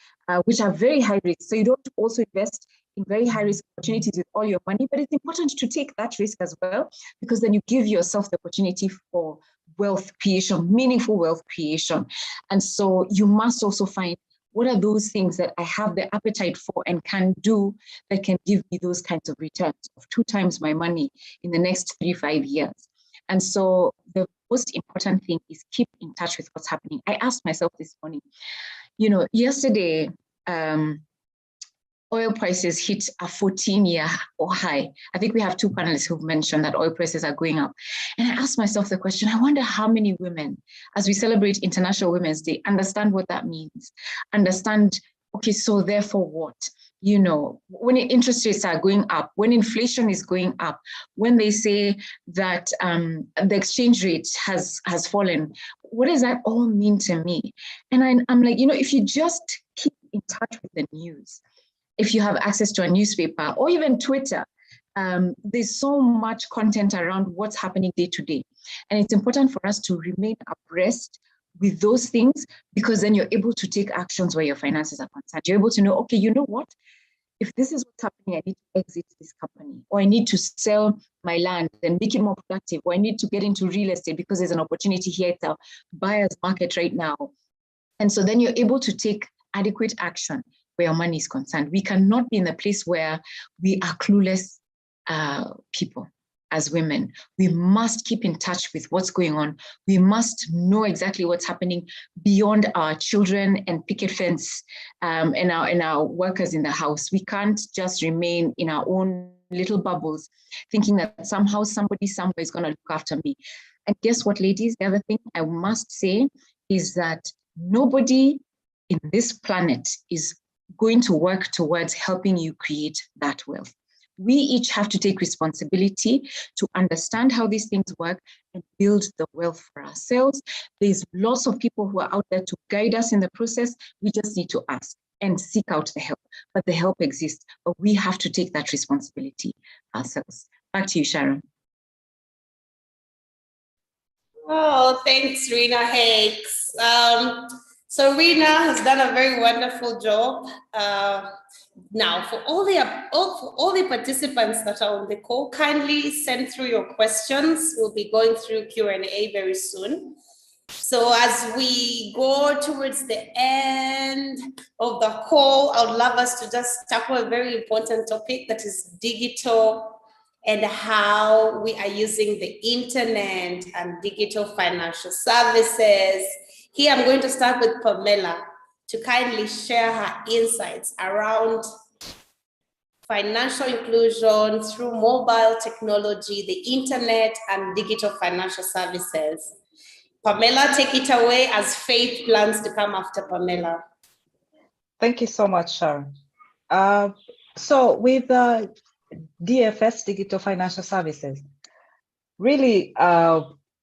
C: which are very high risk. So you don't also invest in very high risk opportunities with all your money, but it's important to take that risk as well, because then you give yourself the opportunity for wealth creation, meaningful wealth creation. And so you must also find, what are those things that I have the appetite for and can do that can give me those kinds of returns of 2 times my money in the next 3-5 years? And so the most important thing is keep in touch with what's happening. I asked myself this morning, yesterday, oil prices hit a 14-year high. I think we have 2 panelists who've mentioned that oil prices are going up. And I asked myself the question, I wonder how many women, as we celebrate International Women's Day, understand what that means. Understand, okay, so therefore what? When interest rates are going up, when inflation is going up, when they say that the exchange rate has fallen, what does that all mean to me? And I'm like, if you just keep in touch with the news, if you have access to a newspaper or even Twitter, there's so much content around what's happening day to day. And it's important for us to remain abreast with those things, because then you're able to take actions where your finances are concerned. You're able to know, okay, you know what? If this is what's happening, I need to exit this company, or I need to sell my land and make it more productive, or I need to get into real estate because there's an opportunity here. It's a buyer's market right now. And so then you're able to take adequate action where your money is concerned. We cannot be in a place where we are clueless people as women. We must keep in touch with what's going on. We must know exactly what's happening beyond our children and picket fence and our workers in the house. We can't just remain in our own little bubbles thinking that somehow somebody somewhere is going to look after me. And guess what, ladies? The other thing I must say is that nobody in this planet is going to work towards helping you create that wealth. we each have to take responsibility to understand how these things work and build the wealth for ourselves. There's lots of people who are out there to guide us in the process. We just need to ask and seek out the help. But the help exists, but we have to take that responsibility ourselves. Back to you, Sharon.
A: Oh, thanks, Rena Hakes. So Rena has done a very wonderful job. Now, for all the participants that are on the call, kindly send through your questions. We'll be going through Q&A very soon. So as we go towards the end of the call, I would love us to just tackle a very important topic, that is digital and how we are using the internet and digital financial services. Here, I'm going to start with Pamela to kindly share her insights around financial inclusion through mobile technology, the internet, and digital financial services. Pamela, take it away as Faith plans to come after Pamela.
E: Thank you so much, Sharon. So with DFS, Digital Financial Services, really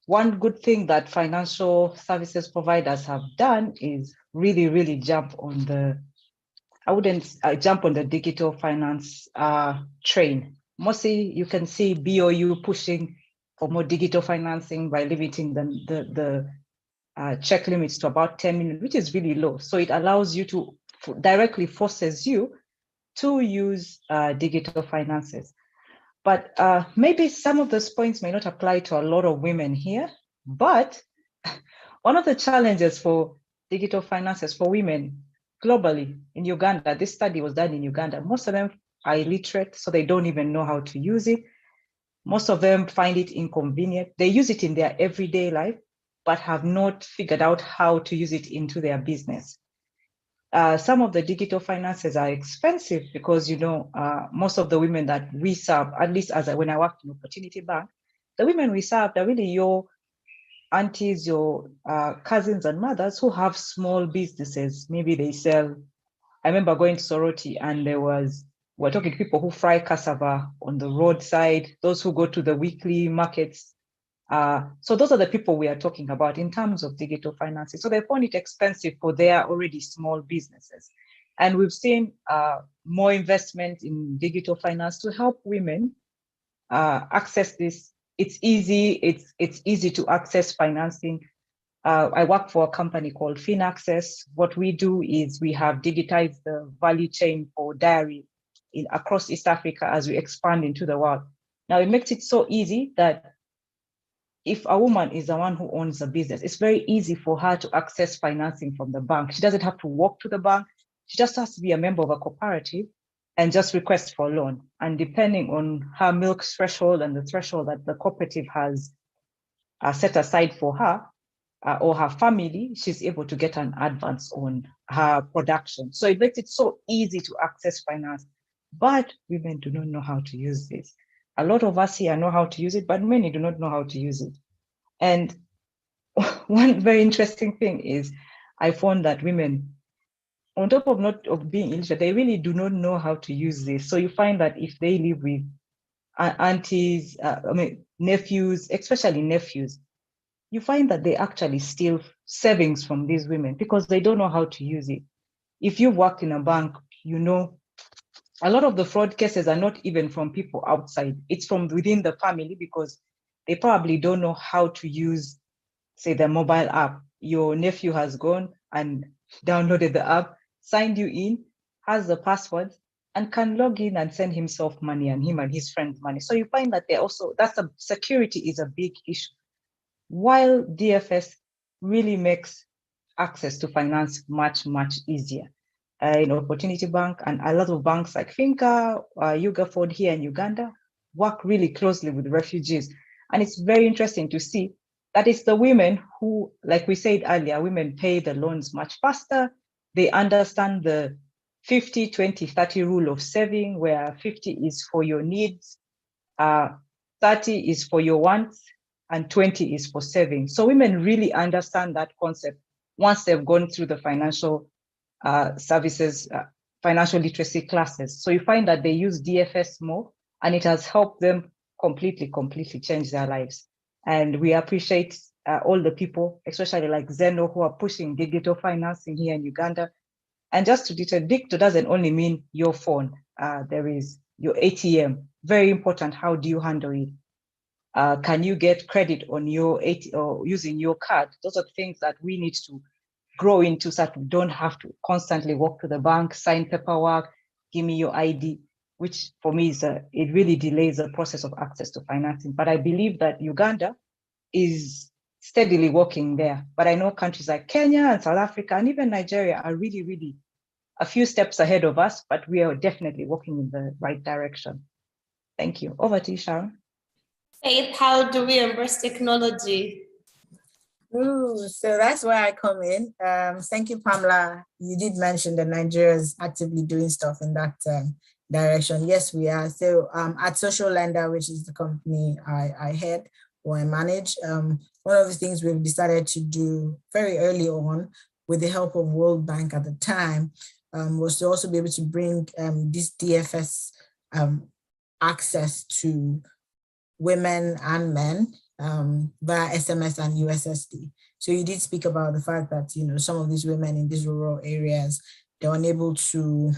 E: one good thing that financial services providers have done is really jump on the, I wouldn't jump on the digital finance train. Mostly you can see BOU pushing for more digital financing by limiting the check limits to about 10 million, which is really low. So it allows you to directly forces you to use digital finances. But maybe some of those points may not apply to a lot of women here, but one of the challenges for digital finances for women globally in Uganda, this study was done in Uganda, most of them are illiterate, so they don't even know how to use it. Most of them find it inconvenient. They use it in their everyday life, but have not figured out how to use it into their business. Some of the digital finances are expensive because, you know, most of the women that we serve, at least when I worked in Opportunity Bank, the women we served are really your aunties, your cousins and mothers who have small businesses. Maybe they sell, I remember going to Soroti and we're talking to people who fry cassava on the roadside, those who go to the weekly markets. So those are the people we are talking about in terms of digital finances. So they found it expensive for their already small businesses. And we've seen more investment in digital finance to help women access this. It's easy. It's easy to access financing. I work for a company called FinAccess. What we do is we have digitized the value chain for dairy across East Africa as we expand into the world. Now it makes it so easy that if a woman is the one who owns a business, it's very easy for her to access financing from the bank. She doesn't have to walk to the bank. She just has to be a member of a cooperative and just request for a loan. And depending on her milk threshold and the threshold that the cooperative has set aside for her or her family, she's able to get an advance on her production. So it makes it so easy to access finance. But women do not know how to use this. A lot of us here know how to use it, but many do not know how to use it. And one very interesting thing is I found that women, on top of not being illiterate, they really do not know how to use this. So you find that if they live with aunties, nephews, especially nephews, you find that they actually steal savings from these women because they don't know how to use it. If you work in a bank, you know, a lot of the fraud cases are not even from people outside. It's from within the family because they probably don't know how to use, say, the mobile app. Your nephew has gone and downloaded the app, signed you in, has the password, and can log in and send himself money and him and his friends money. So you find that security is a big issue. While DFS really makes access to finance much easier. In Opportunity Bank and a lot of banks like Finca, Ugaford here in Uganda work really closely with refugees. And it's very interesting to see that it's the women who, like we said earlier, women pay the loans much faster. They understand the 50, 20, 30 rule of saving, where 50 is for your needs, 30 is for your wants, and 20 is for saving. So women really understand that concept once they've gone through the financial services, financial literacy classes. So you find that they use DFS more and it has helped them completely change their lives. And we appreciate all the people, especially like Zeno, who are pushing digital financing here in Uganda. And just to detail, digital doesn't only mean your phone. There is your ATM, very important. How do you handle it? Can you get credit on your ATM or using your card? Those are things that we need to grow into so that we don't have to constantly walk to the bank, sign paperwork, give me your ID, which for me is it really delays the process of access to financing. But I believe that Uganda is steadily working there. But I know countries like Kenya and South Africa and even Nigeria are really a few steps ahead of us, but we are definitely working in the right direction. Thank you. Over to you, Sharon.
A: Faith, how do we embrace technology?
D: Ooh, so that's where I come in. Thank you, Pamela. You did mention that Nigeria is actively doing stuff in that direction. Yes, we are. So at Social Lender, which is the company I head or I manage, one of the things we've decided to do very early on with the help of World Bank at the time was to also be able to bring this DFS access to women and men via SMS and USSD. So you did speak about the fact that, you know, some of these women in these rural areas, they're unable to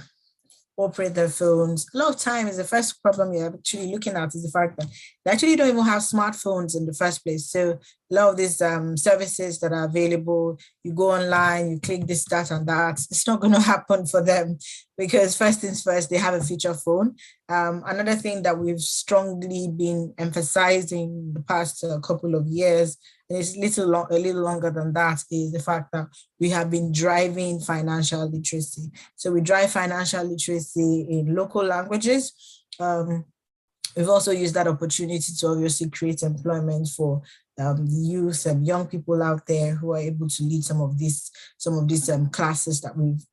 D: operate their phones. A lot of times, the first problem you're actually looking at is the fact that they actually don't even have smartphones in the first place. So a lot of these services that are available, you go online, you click this, that, and that. It's not going to happen for them because first things first, they have a feature phone. Another thing that we've strongly been emphasizing the past couple of years, and it's a little longer than that, is the fact that we have been driving financial literacy. So we drive financial literacy in local languages. We've also used that opportunity to obviously create employment for youth and young people out there who are able to lead some of these classes that we've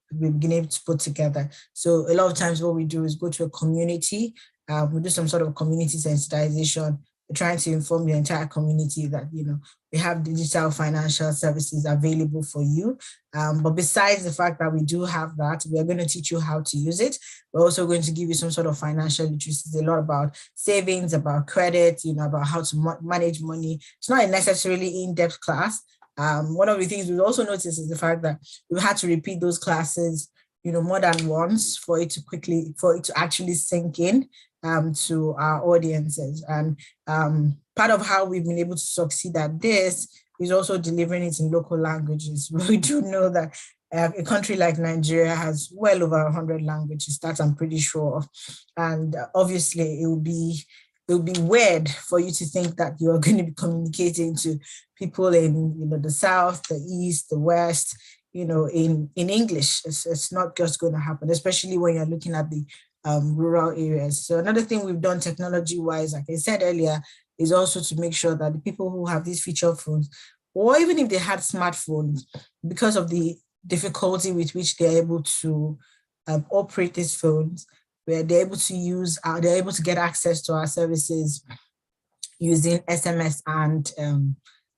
D: been able to put together. So a lot of times what we do is go to a community, we do some sort of community sensitization. We're trying to inform the entire community that, you know, we have digital financial services available for you. But besides the fact that we do have that, we are going to teach you how to use it. We're also going to give you some sort of financial literacy. It's a lot about savings, about credit, you know, about how to manage money. It's not a necessarily in-depth class. One of the things we've also noticed is the fact that we've had to repeat those classes, you know, more than once for it to actually sink in to our audiences. And part of how we've been able to succeed at this is also delivering it in local languages. We do know that a country like Nigeria has well over 100 languages, that I'm pretty sure of. And obviously it will be weird for you to think that you are going to be communicating to people in, you know, the South, the East, the West, you know, in English. It's not just going to happen, especially when you're looking at the rural areas. So another thing we've done technology-wise, like I said earlier, is also to make sure that the people who have these feature phones, or even if they had smartphones, because of the difficulty with which they're able to operate these phones, where they're able to get access to our services using SMS and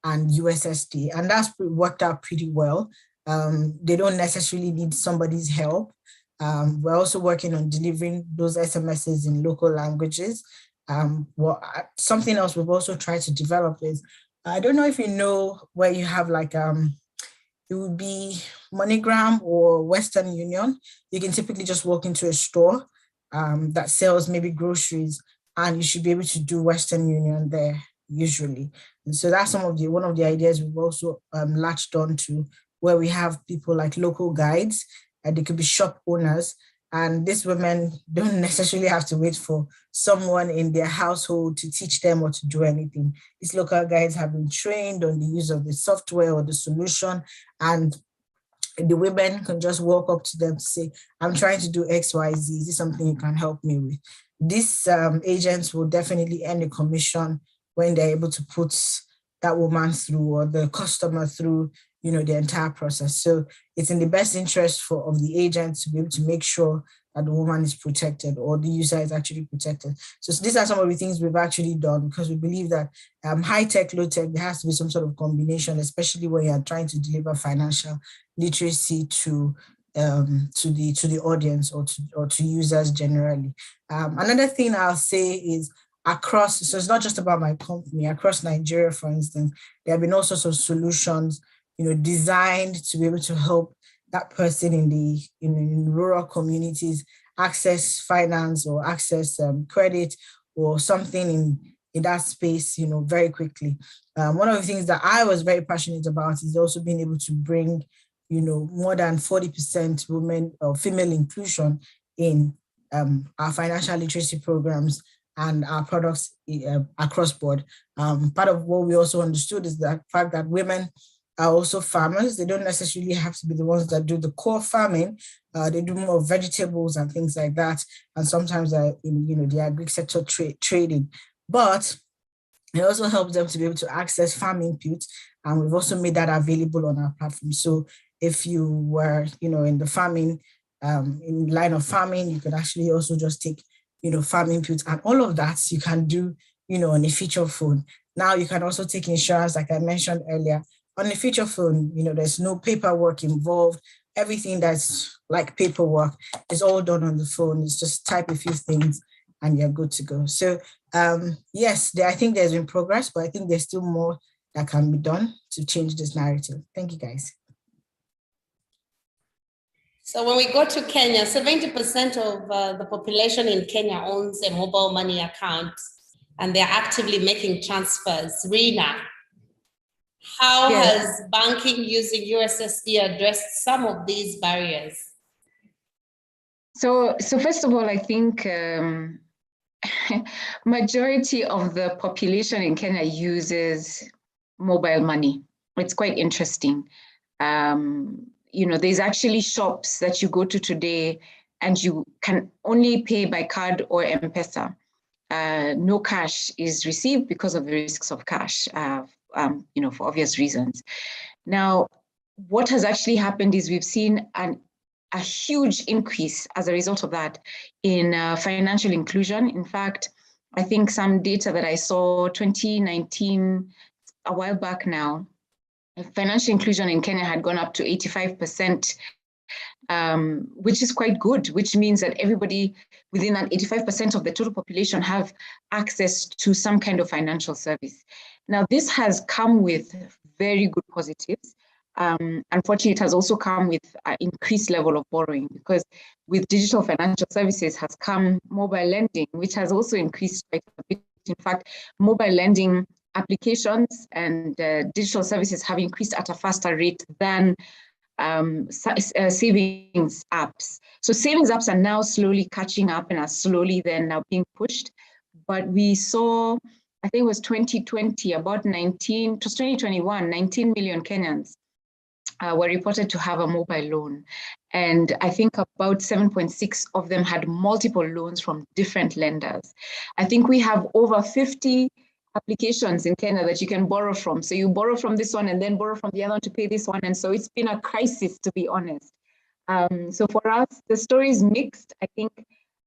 D: USSD, and that's worked out pretty well. They don't necessarily need somebody's help. We're also working on delivering those SMSs in local languages. Something else we've also tried to develop is, I don't know if you know where you have like, it would be MoneyGram or Western Union. You can typically just walk into a store that sells maybe groceries, and you should be able to do Western Union there usually. And so that's one of the ideas we've also latched on to, where we have people like local guides, and they could be shop owners. And these women don't necessarily have to wait for someone in their household to teach them or to do anything. These local guides have been trained on the use of the software or the solution, and the women can just walk up to them to say, I'm trying to do X, Y, Z. Is this something you can help me with? These agents will definitely earn a commission when they're able to put that woman through, or the customer through, you know, the entire process. So it's in the best interest of the agent to be able to make sure that the woman is protected, or the user is actually protected. So these are some of the things we've actually done, because we believe that high tech, low tech, there has to be some sort of combination, especially when you're trying to deliver financial literacy to to the audience or to users generally. Another thing I'll say is across, so it's not just about my company, across Nigeria, for instance, there have been all sorts of solutions, designed to be able to help that person in rural communities access finance or access credit or something in that space, very quickly. One of the things that I was very passionate about is also being able to bring, more than 40% women or female inclusion in our financial literacy programs and our products across board. Part of what we also understood is the fact that women are also farmers. They don't necessarily have to be the ones that do the core farming. They do more vegetables and things like that. And sometimes in the agri sector trading. But it also helps them to be able to access farm inputs. And we've also made that available on our platform. So if you were, in the farming, in line of farming, you could actually also just take, farm inputs, and all of that you can do, on a feature phone. Now you can also take insurance, like I mentioned earlier, on a feature phone. There's no paperwork involved. Everything that's like paperwork is all done on the phone. It's just type a few things and you're good to go. So yes, I think there's been progress, but I think there's still more that can be done to change this narrative. Thank you, guys.
A: So when we go to Kenya, 70% of the population in Kenya owns a mobile money account, and they're actively making transfers. Rina, how has banking using USSD addressed some of these barriers?
C: So first of all, I think majority of the population in Kenya uses mobile money. It's quite interesting. There's actually shops that you go to today and you can only pay by card or M-Pesa. No cash is received because of the risks of cash, for obvious reasons. Now, what has actually happened is we've seen a huge increase as a result of that in financial inclusion. In fact, I think some data that I saw 2019, a while back now, financial inclusion in Kenya had gone up to 85%, which is quite good, which means that everybody within that 85% of the total population have access to some kind of financial service. Now, this has come with very good positives. Unfortunately, it has also come with an increased level of borrowing, because with digital financial services has come mobile lending, which has also increased quite a bit. In fact, mobile lending applications and digital services have increased at a faster rate than savings apps. So savings apps are now slowly catching up and are slowly then now being pushed. But we saw, I think it was 2020, about 19 million Kenyans were reported to have a mobile loan. And I think about 7.6 of them had multiple loans from different lenders. I think we have over 50 applications in Kenya that you can borrow from. So you borrow from this one and then borrow from the other one to pay this one. And so it's been a crisis, to be honest. So for us, the story is mixed. I think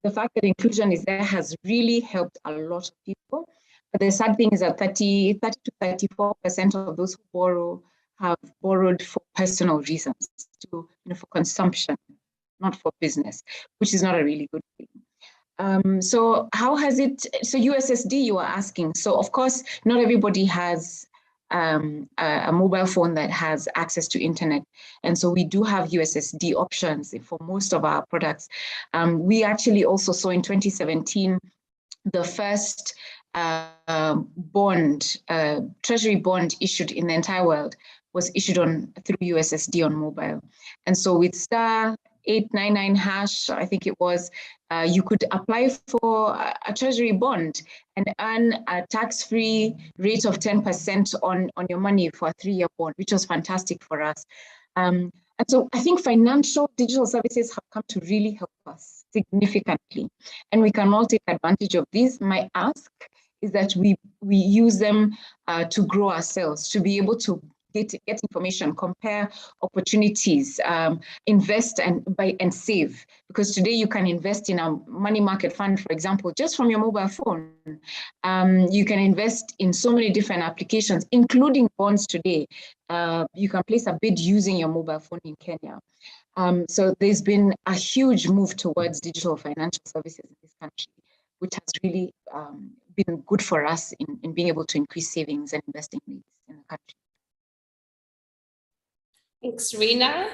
C: the fact that inclusion is there has really helped a lot of people. But the sad thing is that 30 to 34% of those who borrow have borrowed for personal reasons, for consumption, not for business, which is not a really good thing. So how has it, so USSD you are asking. So of course, not everybody has a mobile phone that has access to internet. And so we do have USSD options for most of our products. We actually also saw in 2017, the first treasury bond issued in the entire world was issued through USSD on mobile. And so with *899#, I think it was, you could apply for a treasury bond and earn a tax-free rate of 10% on your money for a 3-year bond, which was fantastic for us. And so I think financial digital services have come to really help us significantly. And we can all take advantage of these. My ask is that we use them to grow ourselves, to be able to get information, compare opportunities, invest and save. Because today you can invest in a money market fund, for example, just from your mobile phone. You can invest in so many different applications, including bonds today. you can place a bid using your mobile phone in Kenya. So there's been a huge move towards digital financial services in this country, which has really been good for us in being able to increase savings and investing needs in the country.
A: Thanks, Rina.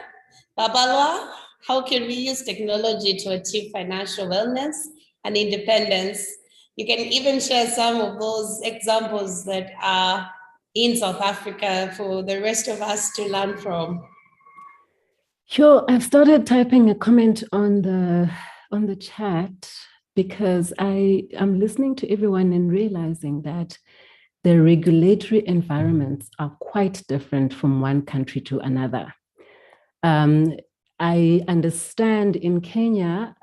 A: Babalwa, how can we use technology to achieve financial wellness and independence? You can even share some of those examples that are in South Africa for the rest of us to learn from.
B: Sure, I've started typing a comment on the chat because I'm listening to everyone and realizing that the regulatory environments are quite different from one country to another. I understand in Kenya,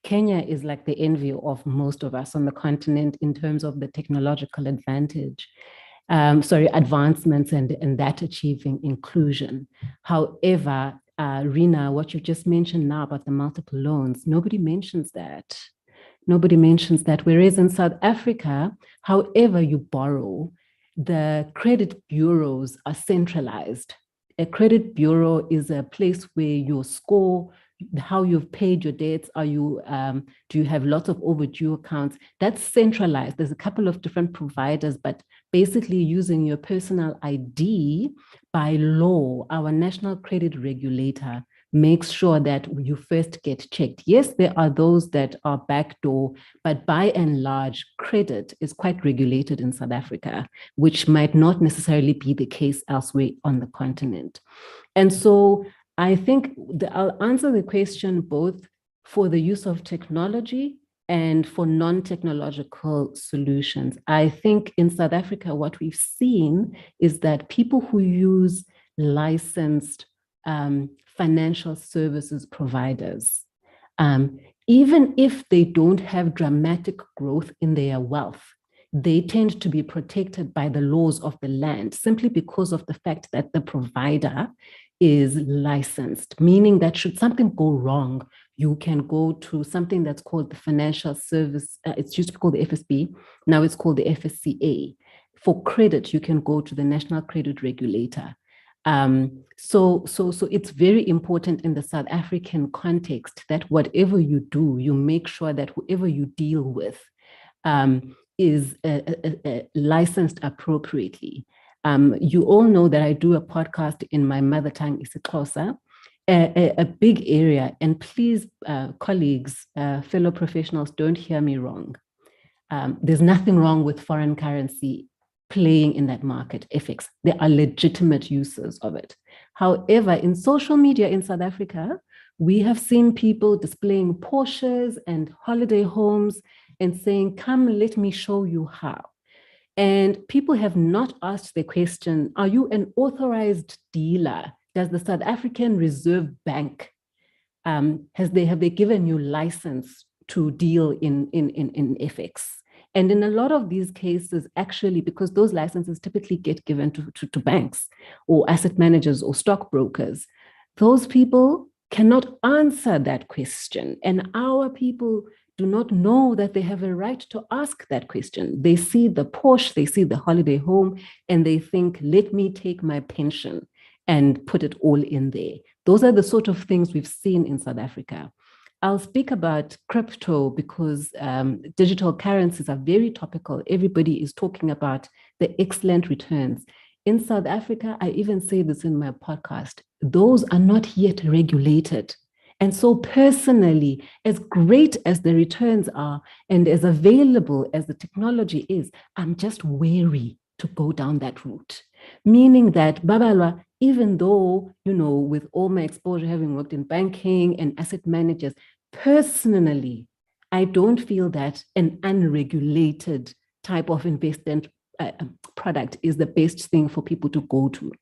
B: Kenya is like the envy of most of us on the continent in terms of the technological advantage. Advancements and that achieving inclusion. However, Rina, what you just mentioned now about the multiple loans, nobody mentions that. Nobody mentions that. Whereas in South Africa, however you borrow, the credit bureaus are centralized. A credit bureau is a place where your score, how you've paid your debts, do you have lots of overdue accounts? That's centralized. There's a couple of different providers, but basically using your personal ID by law, our national credit regulator makes sure that you first get checked. Yes, there are those that are backdoor, but by and large, credit is quite regulated in South Africa, which might not necessarily be the case elsewhere on the continent. And so I think I'll answer the question both for the use of technology and for non-technological solutions. I think in South Africa, what we've seen is that people who use licensed financial services providers, even if they don't have dramatic growth in their wealth, they tend to be protected by the laws of the land simply because of the fact that the provider is licensed, meaning that should something go wrong, you can go to something that's called the Financial Service, it's used to be called the FSB, now it's called the FSCA. For credit, you can go to the National Credit Regulator. So it's very important in the South African context that whatever you do, you make sure that whoever you deal with is licensed appropriately. You all know that I do a podcast in my mother tongue, isiXhosa, a big area. And please, colleagues, fellow professionals, don't hear me wrong. There's nothing wrong with foreign currency playing in that market, FX. There are legitimate uses of it. However, in social media in South Africa, we have seen people displaying Porsches and holiday homes and saying, come, let me show you how. And people have not asked the question, are you an authorized dealer? Does the South African Reserve Bank, have they given you license to deal in FX? And in a lot of these cases, actually, because those licenses typically get given to banks or asset managers or stockbrokers, those people cannot answer that question. And our people do not know that they have a right to ask that question. They see the Porsche, they see the holiday home, and they think, let me take my pension and put it all in there. Those are the sort of things we've seen in South Africa. I'll speak about crypto because digital currencies are very topical. Everybody is talking about the excellent returns. In South Africa, I even say this in my podcast, those are not yet regulated. And so personally, as great as the returns are and as available as the technology is, I'm just wary to go down that route. Meaning that, Babalwa, even though, with all my exposure, having worked in banking and asset managers, personally, I don't feel that an unregulated type of investment product is the best thing for people to go to.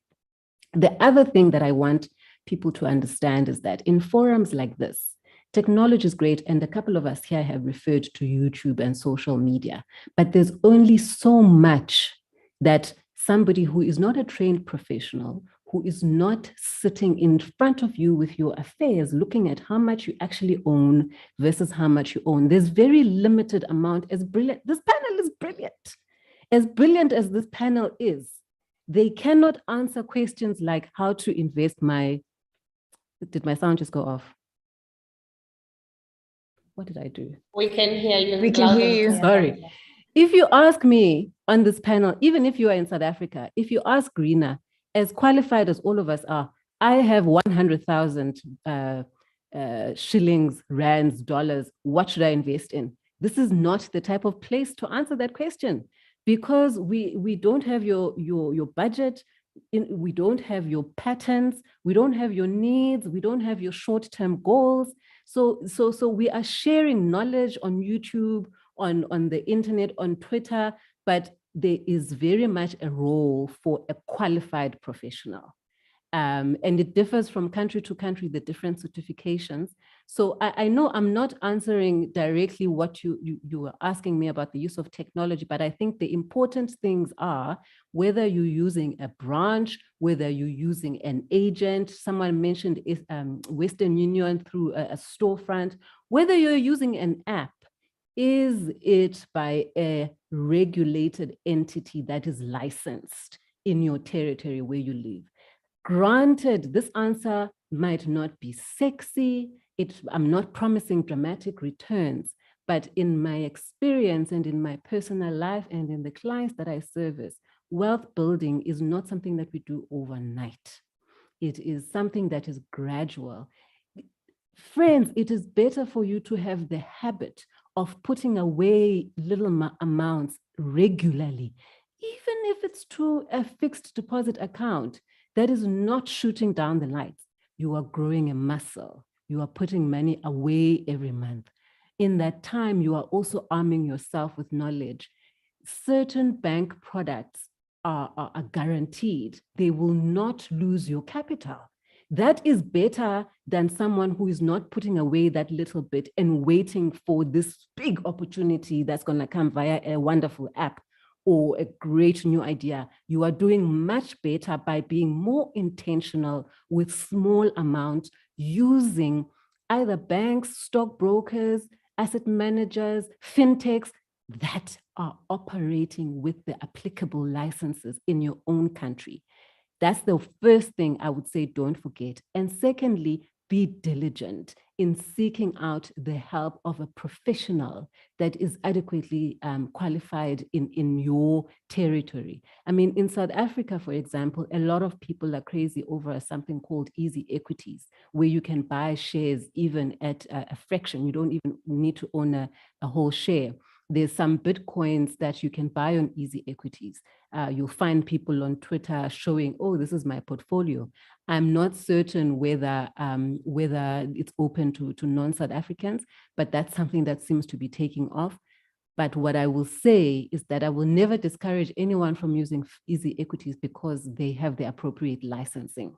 B: The other thing that I want people to understand is that in forums like this, technology is great, and a couple of us here have referred to YouTube and social media, but there's only so much that somebody who is not a trained professional, who is not sitting in front of you with your affairs, looking at how much you actually own versus how much you own. There's very limited amount. As brilliant, this panel is brilliant. As brilliant as this panel is, They cannot answer questions like how to invest did my sound just go off? What did I do?
A: We can hear you.
C: We can
A: loud
C: hear
A: and
C: you.
A: clear.
B: Sorry. If you ask me on this panel, even if you are in South Africa, if you ask Greener, as qualified as all of us are, I have 100,000 shillings, rands, dollars. What should I invest in? This is not the type of place to answer that question, because we don't have your budget, we don't have your patterns, we don't have your needs, we don't have your short-term goals. So we are sharing knowledge on YouTube, on the internet, on Twitter, but there is very much a role for a qualified professional. And it differs from country to country, the different certifications. So I know I'm not answering directly what you were asking me about the use of technology, but I think the important things are whether you're using a branch, whether you're using an agent, someone mentioned Western Union through a storefront, whether you're using an app, is it by a regulated entity that is licensed in your territory where you live? Granted, this answer might not be sexy. I'm not promising dramatic returns, but in my experience and in my personal life and in the clients that I service, wealth building is not something that we do overnight. It is something that is gradual. Friends, it is better for you to have the habit of putting away little amounts regularly, even if it's to a fixed deposit account that is not shooting down the lights. You are growing a muscle. You are putting money away every month. In that time, you are also arming yourself with knowledge. Certain bank products are guaranteed. They will not lose your capital. That is better than someone who is not putting away that little bit and waiting for this big opportunity that's going to come via a wonderful app or a great new idea. You are doing much better by being more intentional with small amounts, using either banks, stockbrokers, asset managers, fintechs that are operating with the applicable licenses in your own country. That's the first thing I would say, don't forget. And secondly, be diligent in seeking out the help of a professional that is adequately qualified in your territory. I mean, in South Africa, for example, a lot of people are crazy over something called easy equities, where you can buy shares even at a fraction. You don't even need to own a whole share. There's some Bitcoins that you can buy on easy equities. You'll find people on Twitter showing, oh, this is my portfolio. I'm not certain whether it's open to non-South Africans, but that's something that seems to be taking off. But what I will say is that I will never discourage anyone from using easy equities because they have the appropriate licensing.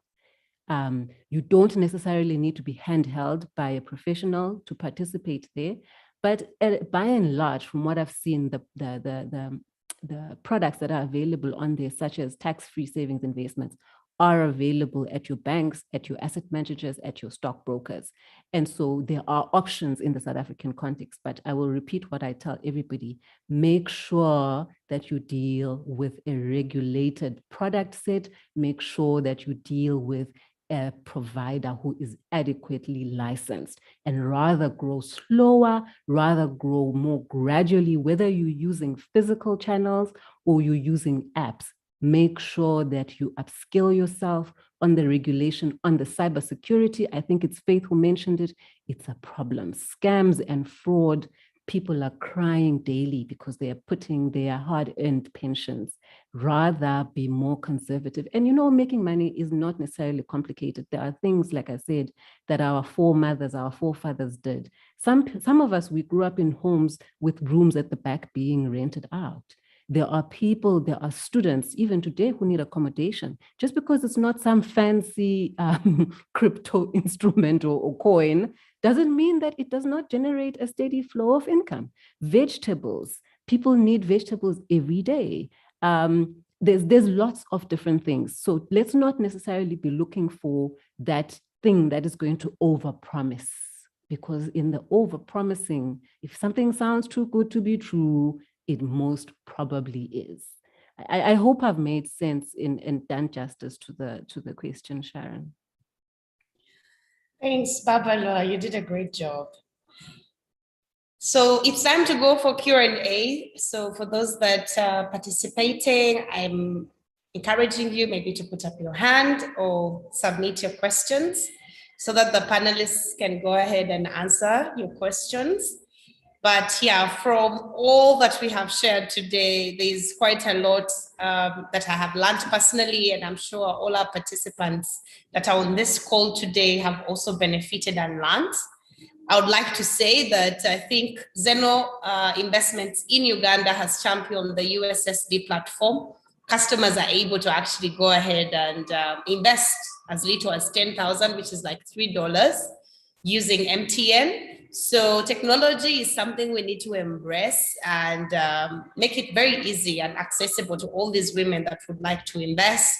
B: You don't necessarily need to be handheld by a professional to participate there. But by and large, from what I've seen, the products that are available on there, such as tax-free savings investments, are available at your banks, at your asset managers, at your stockbrokers. And so there are options in the South African context, but I will repeat what I tell everybody. Make sure that you deal with a regulated product set. Make sure that you deal with a provider who is adequately licensed, and rather grow slower, rather grow more gradually, whether you're using physical channels or you're using apps. Make sure that you upskill yourself on the regulation, on the cybersecurity. I think it's Faith who mentioned it. It's a problem. Scams and fraud, people are crying daily because they are putting their hard-earned pensions. Rather be more conservative. And making money is not necessarily complicated. There are things, like I said, that our foremothers, our forefathers did. Some of us, we grew up in homes with rooms at the back being rented out. There are people, there are students, even today, who need accommodation. Just because it's not some fancy crypto instrument or coin, doesn't mean that it does not generate a steady flow of income. Vegetables, people need vegetables every day. There's lots of different things. So let's not necessarily be looking for that thing that is going to overpromise, because in the overpromising, if something sounds too good to be true, it most probably is. I hope I've made sense and done justice to the question, Sharon.
A: Thanks, Babalola. You did a great job. So it's time to go for Q&A. So for those that are participating, I'm encouraging you maybe to put up your hand or submit your questions so that the panelists can go ahead and answer your questions. But yeah, from all that we have shared today, there's quite a lot that I have learned personally, and I'm sure all our participants that are on this call today have also benefited and learned. I would like to say that I think Zeno Investments in Uganda has championed the USSD platform. Customers are able to actually go ahead and invest as little as 10,000, which is like $3, using MTN. So technology is something we need to embrace and make it very easy and accessible to all these women that would like to invest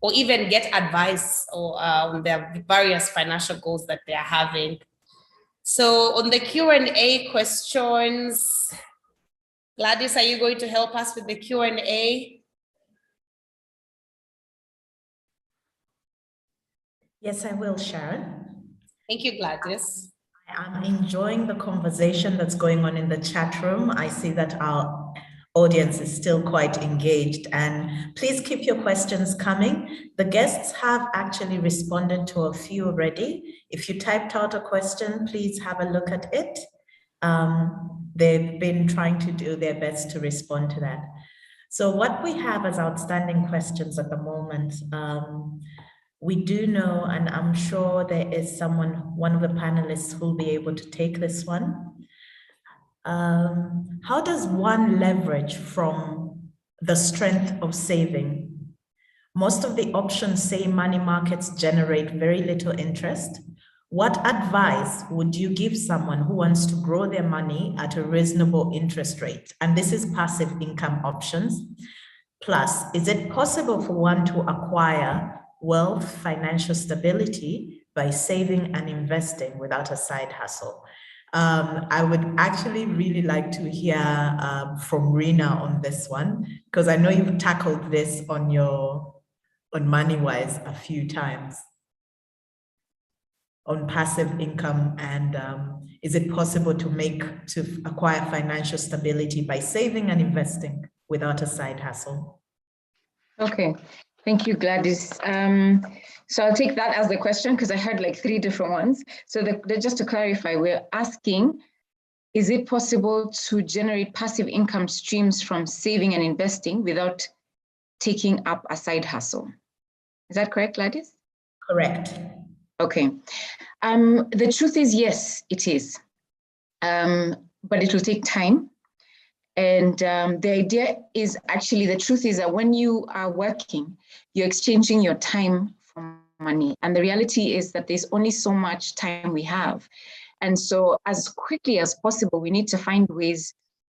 A: or even get advice or on their various financial goals that they are having. So on the Q&A questions, Gladys, are you going to help us with the Q&A?
F: Yes, I will, Sharon.
A: Thank you, Gladys.
F: I'm enjoying the conversation that's going on in the chat room. I see that our audience is still quite engaged, and please keep your questions coming. The guests have actually responded to a few already. If you typed out a question, please have a look at it. They've been trying to do their best to respond to that. So what we have as outstanding questions at the moment, we do know, and I'm sure there is one of the panelists who will be able to take this one. How does one leverage from the strength of saving? Most of the options say money markets generate very little interest. What advice would you give someone who wants to grow their money at a reasonable interest rate? And this is passive income options. Plus, is it possible for one to acquire wealth, financial stability by saving and investing without a side hustle? I would actually really like to hear from Rena on this one, because I know you've tackled this on MoneyWise a few times on passive income, and is it possible to acquire financial stability by saving and investing without a side hustle?
C: Okay. Thank you, Gladys. So I'll take that as the question because I heard like 3 different ones. So just to clarify, we're asking, is it possible to generate passive income streams from saving and investing without taking up a side hustle? Is that correct, Gladys?
F: Correct.
C: Okay. The truth is, yes, it is. But it will take time. And the idea is actually, the truth is that when you are working, you're exchanging your time for money. And the reality is that there's only so much time we have. And so as quickly as possible, we need to find ways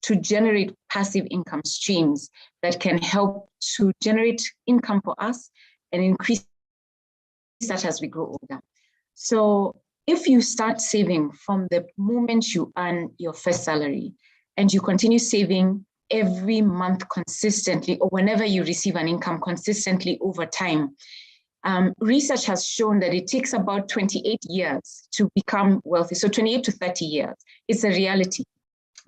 C: to generate passive income streams that can help to generate income for us and increase that as we grow older. So if you start saving from the moment you earn your first salary, and you continue saving every month consistently, or whenever you receive an income consistently over time, research has shown that it takes about 28 years to become wealthy. So 28 to 30 years, it's a reality,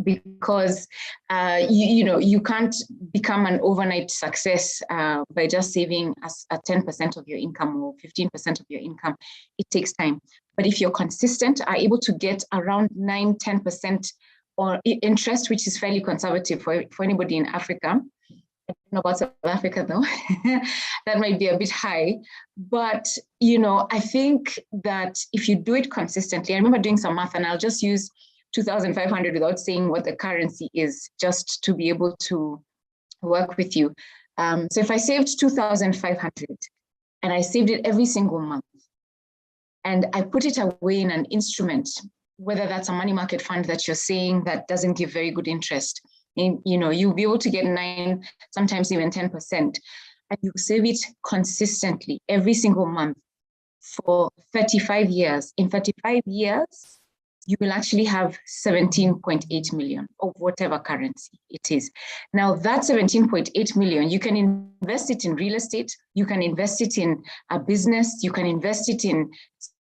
C: because you can't become an overnight success by just saving a 10% of your income or 15% of your income. It takes time. But if you're consistent, are able to get around 9-10% or interest, which is fairly conservative for anybody in Africa. I don't know about South Africa though. That might be a bit high. But, I think that if you do it consistently, I remember doing some math, and I'll just use 2,500 without saying what the currency is, just to be able to work with you. So if I saved 2,500 and I saved it every single month, and I put it away in an instrument, whether that's a money market fund that you're saying that doesn't give very good interest, you'll be able to get 9, sometimes even 10%, and you save it consistently every single month for 35 years. In 35 years, you will actually have 17.8 million of whatever currency it is. Now that 17.8 million, you can invest it in real estate, you can invest it in a business, you can invest it in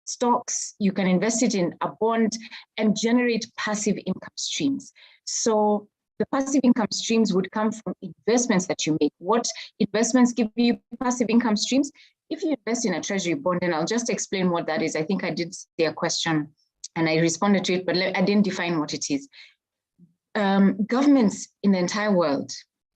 C: stocks, you can invest it in a bond and generate passive income streams. So the passive income streams would come from investments that you make. What investments give you passive income streams? If you invest in a treasury bond, and I'll just explain what that is. I think I did say a question and I responded to it, but I didn't define what it is. Governments in the entire world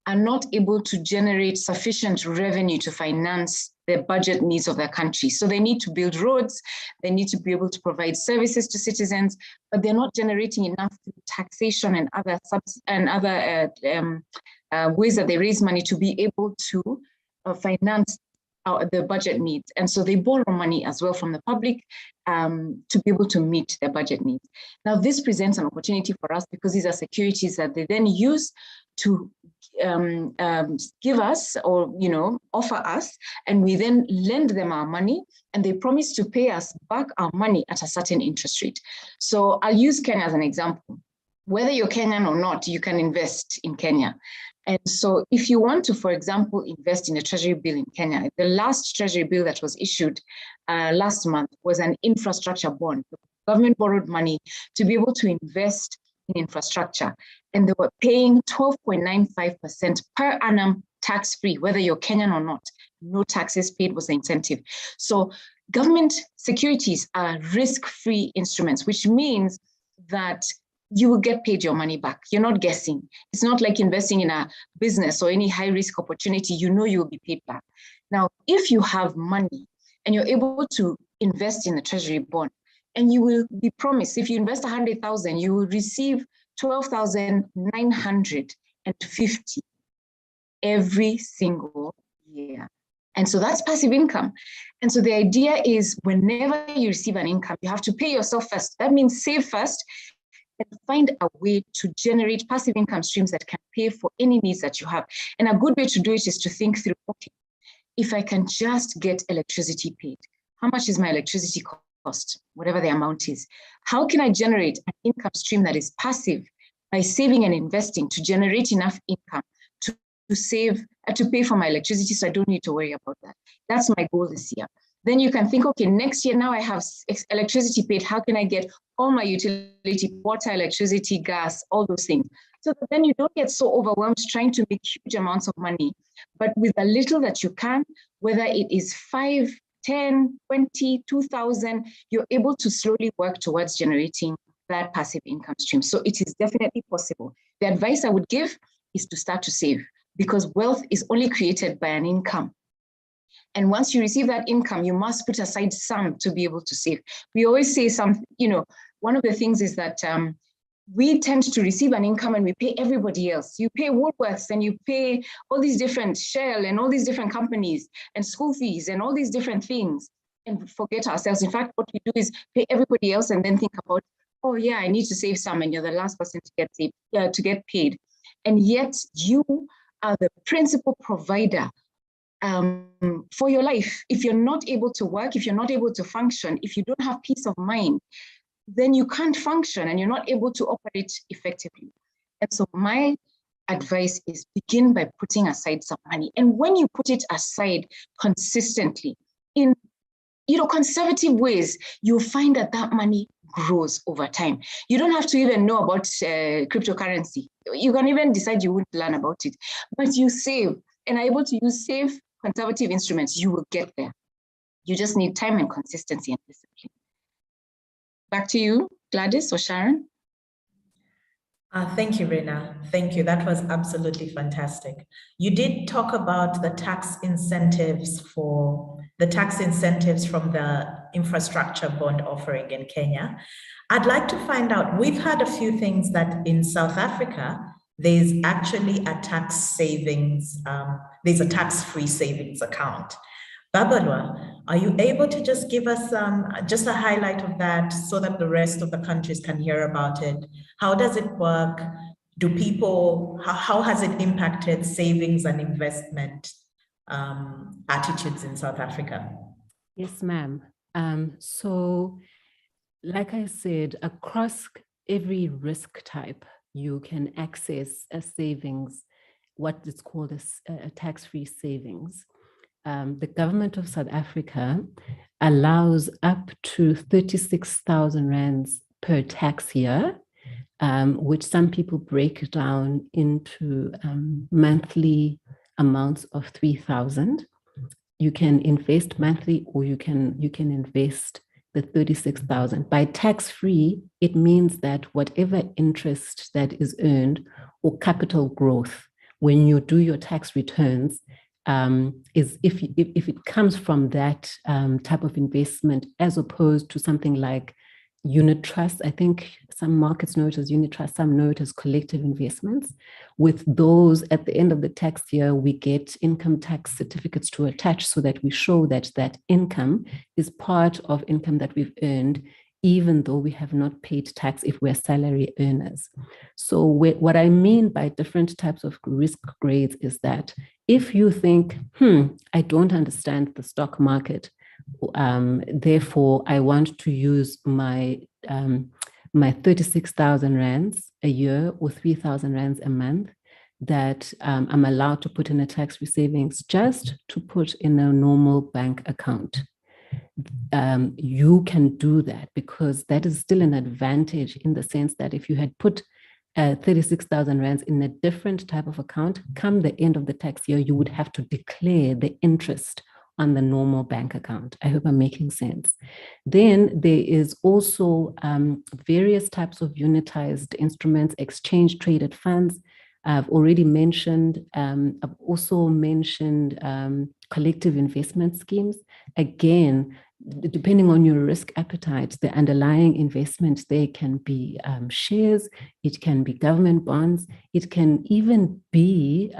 C: are not able to generate sufficient revenue to finance the budget needs of their country. So they need to build roads, they need to be able to provide services to citizens, but they're not generating enough through taxation and other ways that they raise money to be able to finance the budget needs. And so they borrow money as well from the public to be able to meet their budget needs. Now, this presents an opportunity for us because these are securities that they then use to give us or offer us, and we then lend them our money and they promise to pay us back our money at a certain interest rate. So I'll use Kenya as an example. Whether you're Kenyan or not, you can invest in Kenya. And so if you want to, for example, invest in a treasury bill in Kenya, the last treasury bill that was issued last month was an infrastructure bond. The government borrowed money to be able to invest in infrastructure, and they were paying 12.95% per annum tax-free, whether you're Kenyan or not. No taxes paid was the incentive. So government securities are risk-free instruments, which means that you will get paid your money back. You're not guessing. It's not like investing in a business or any high-risk opportunity. You know you will be paid back. Now, if you have money and you're able to invest in a treasury bond, and you will be promised, if you invest 100,000, you will receive 12,950 every single year. And so that's passive income. And so the idea is whenever you receive an income, you have to pay yourself first. That means save first and find a way to generate passive income streams that can pay for any needs that you have. And a good way to do it is to think through, okay, if I can just get electricity paid, how much is my electricity cost, whatever the amount is? How can I generate an income stream that is passive by saving and investing to generate enough income to save, to pay for my electricity so I don't need to worry about that? That's my goal this year. Then you can think, okay, next year now I have electricity paid. How can I get all my utility, water, electricity, gas, all those things? So that then you don't get so overwhelmed trying to make huge amounts of money, but with a little that you can, whether it is 5, 10, 20, 2,000, you're able to slowly work towards generating that passive income stream. So it is definitely possible. The advice I would give is to start to save, because wealth is only created by an income. And once you receive that income, you must put aside some to be able to save. We always say one of the things is that we tend to receive an income and we pay everybody else. You pay Woolworths and you pay all these different Shell and all these different companies and school fees and all these different things and forget ourselves. In fact, what we do is pay everybody else and then think about, oh yeah, I need to save some, and you're the last person to get paid. And yet you are the principal provider for your life. If you're not able to work, if you're not able to function, if you don't have peace of mind, then you can't function and you're not able to operate effectively. And so my advice is begin by putting aside some money. And when you put it aside consistently in conservative ways, you'll find that that money grows over time. You don't have to even know about cryptocurrency. You can even decide you wouldn't learn about it, but you save and are able to use safe conservative instruments, you will get there. You just need time and consistency and discipline. Back to you, Gladys or Sharon.
F: Thank you, Rena. Thank you. That was absolutely fantastic. You did talk about the tax incentives from the infrastructure bond offering in Kenya. I'd like to find out, we've had a few things that in South Africa, there's actually a tax savings, there's a tax-free savings account. Babalwa, are you able to just give us just a highlight of that so that the rest of the countries can hear about it? How does it work? How has it impacted savings and investment attitudes in South Africa?
B: Yes, ma'am. So like I said, across every risk type, you can access a savings, what is called a tax-free savings. The government of South Africa allows up to 36,000 rands per tax year, which some people break down into monthly amounts of 3,000. You can invest monthly, or you can invest the 36,000. By tax-free, it means that whatever interest that is earned or capital growth, when you do your tax returns, is if it comes from that type of investment, as opposed to something like unit trust. I think some markets know it as unit trust, some know it as collective investments. With those, at the end of the tax year, we get income tax certificates to attach so that we show that that income is part of income that we've earned, even though we have not paid tax if we're salary earners. So what I mean by different types of risk grades is that if you think, I don't understand the stock market, therefore I want to use my 36,000 rands a year or 3,000 rands a month that I'm allowed to put in a tax-free savings just to put in a normal bank account. You can do that, because that is still an advantage, in the sense that if you had put 36,000 rands in a different type of account, come the end of the tax year, you would have to declare the interest on the normal bank account. I hope I'm making sense. Then there is also various types of unitized instruments, exchange traded funds. I've already mentioned, I've also mentioned collective investment schemes. Again, depending on your risk appetite, the underlying investments there can be shares, it can be government bonds, it can even be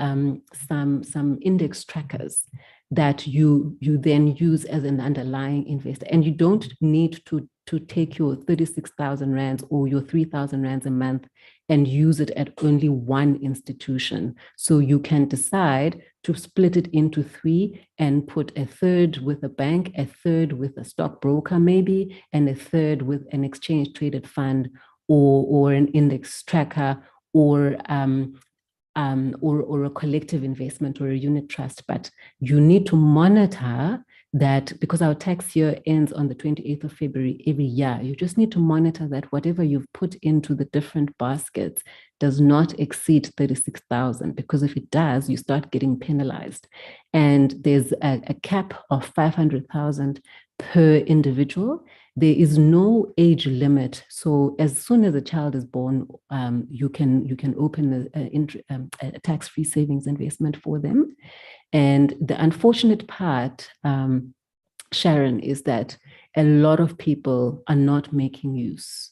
B: some index trackers that you then use as an underlying investor. And you don't need to take your 36,000 rands or your 3,000 rands a month and use it at only one institution. So you can decide to split it into three and put a third with a bank, a third with a stockbroker maybe, and a third with an exchange traded fund or an index tracker or a collective investment or a unit trust. But you need to monitor that, because our tax year ends on the 28th of February every year. You just need to monitor that whatever you've put into the different baskets does not exceed 36,000, because if it does, you start getting penalized. And there's a cap of 500,000 per individual. There is no age limit. So as soon as a child is born, you can open a tax-free savings investment for them. And the unfortunate part, Sharon, is that a lot of people are not making use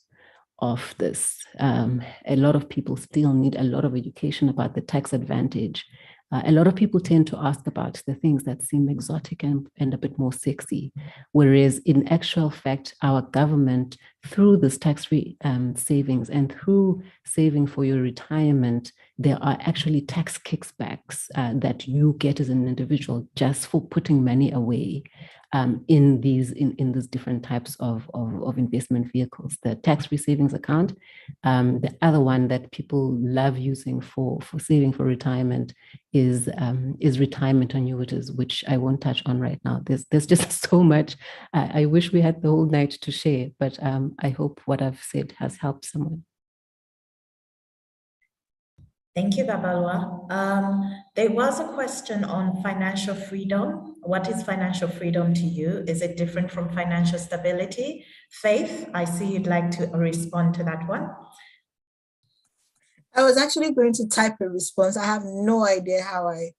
B: of this. A lot of people still need a lot of education about the tax advantage. A lot of people tend to ask about the things that seem exotic and a bit more sexy, whereas in actual fact, our government, through this tax-free savings and through saving for your retirement, there are actually tax kickbacks that you get as an individual just for putting money away in these different types of investment vehicles. The tax-free savings account, the other one that people love using for saving for retirement is retirement annuities, which I won't touch on right now. There's just so much. I wish we had the whole night to share, but I hope what I've said has helped someone.
F: Thank you, Babalwa. There was a question on financial freedom. What is financial freedom to you? Is it different from financial stability? Faith, I see you'd like to respond to that one.
D: I was actually going to type a response. I have no idea how I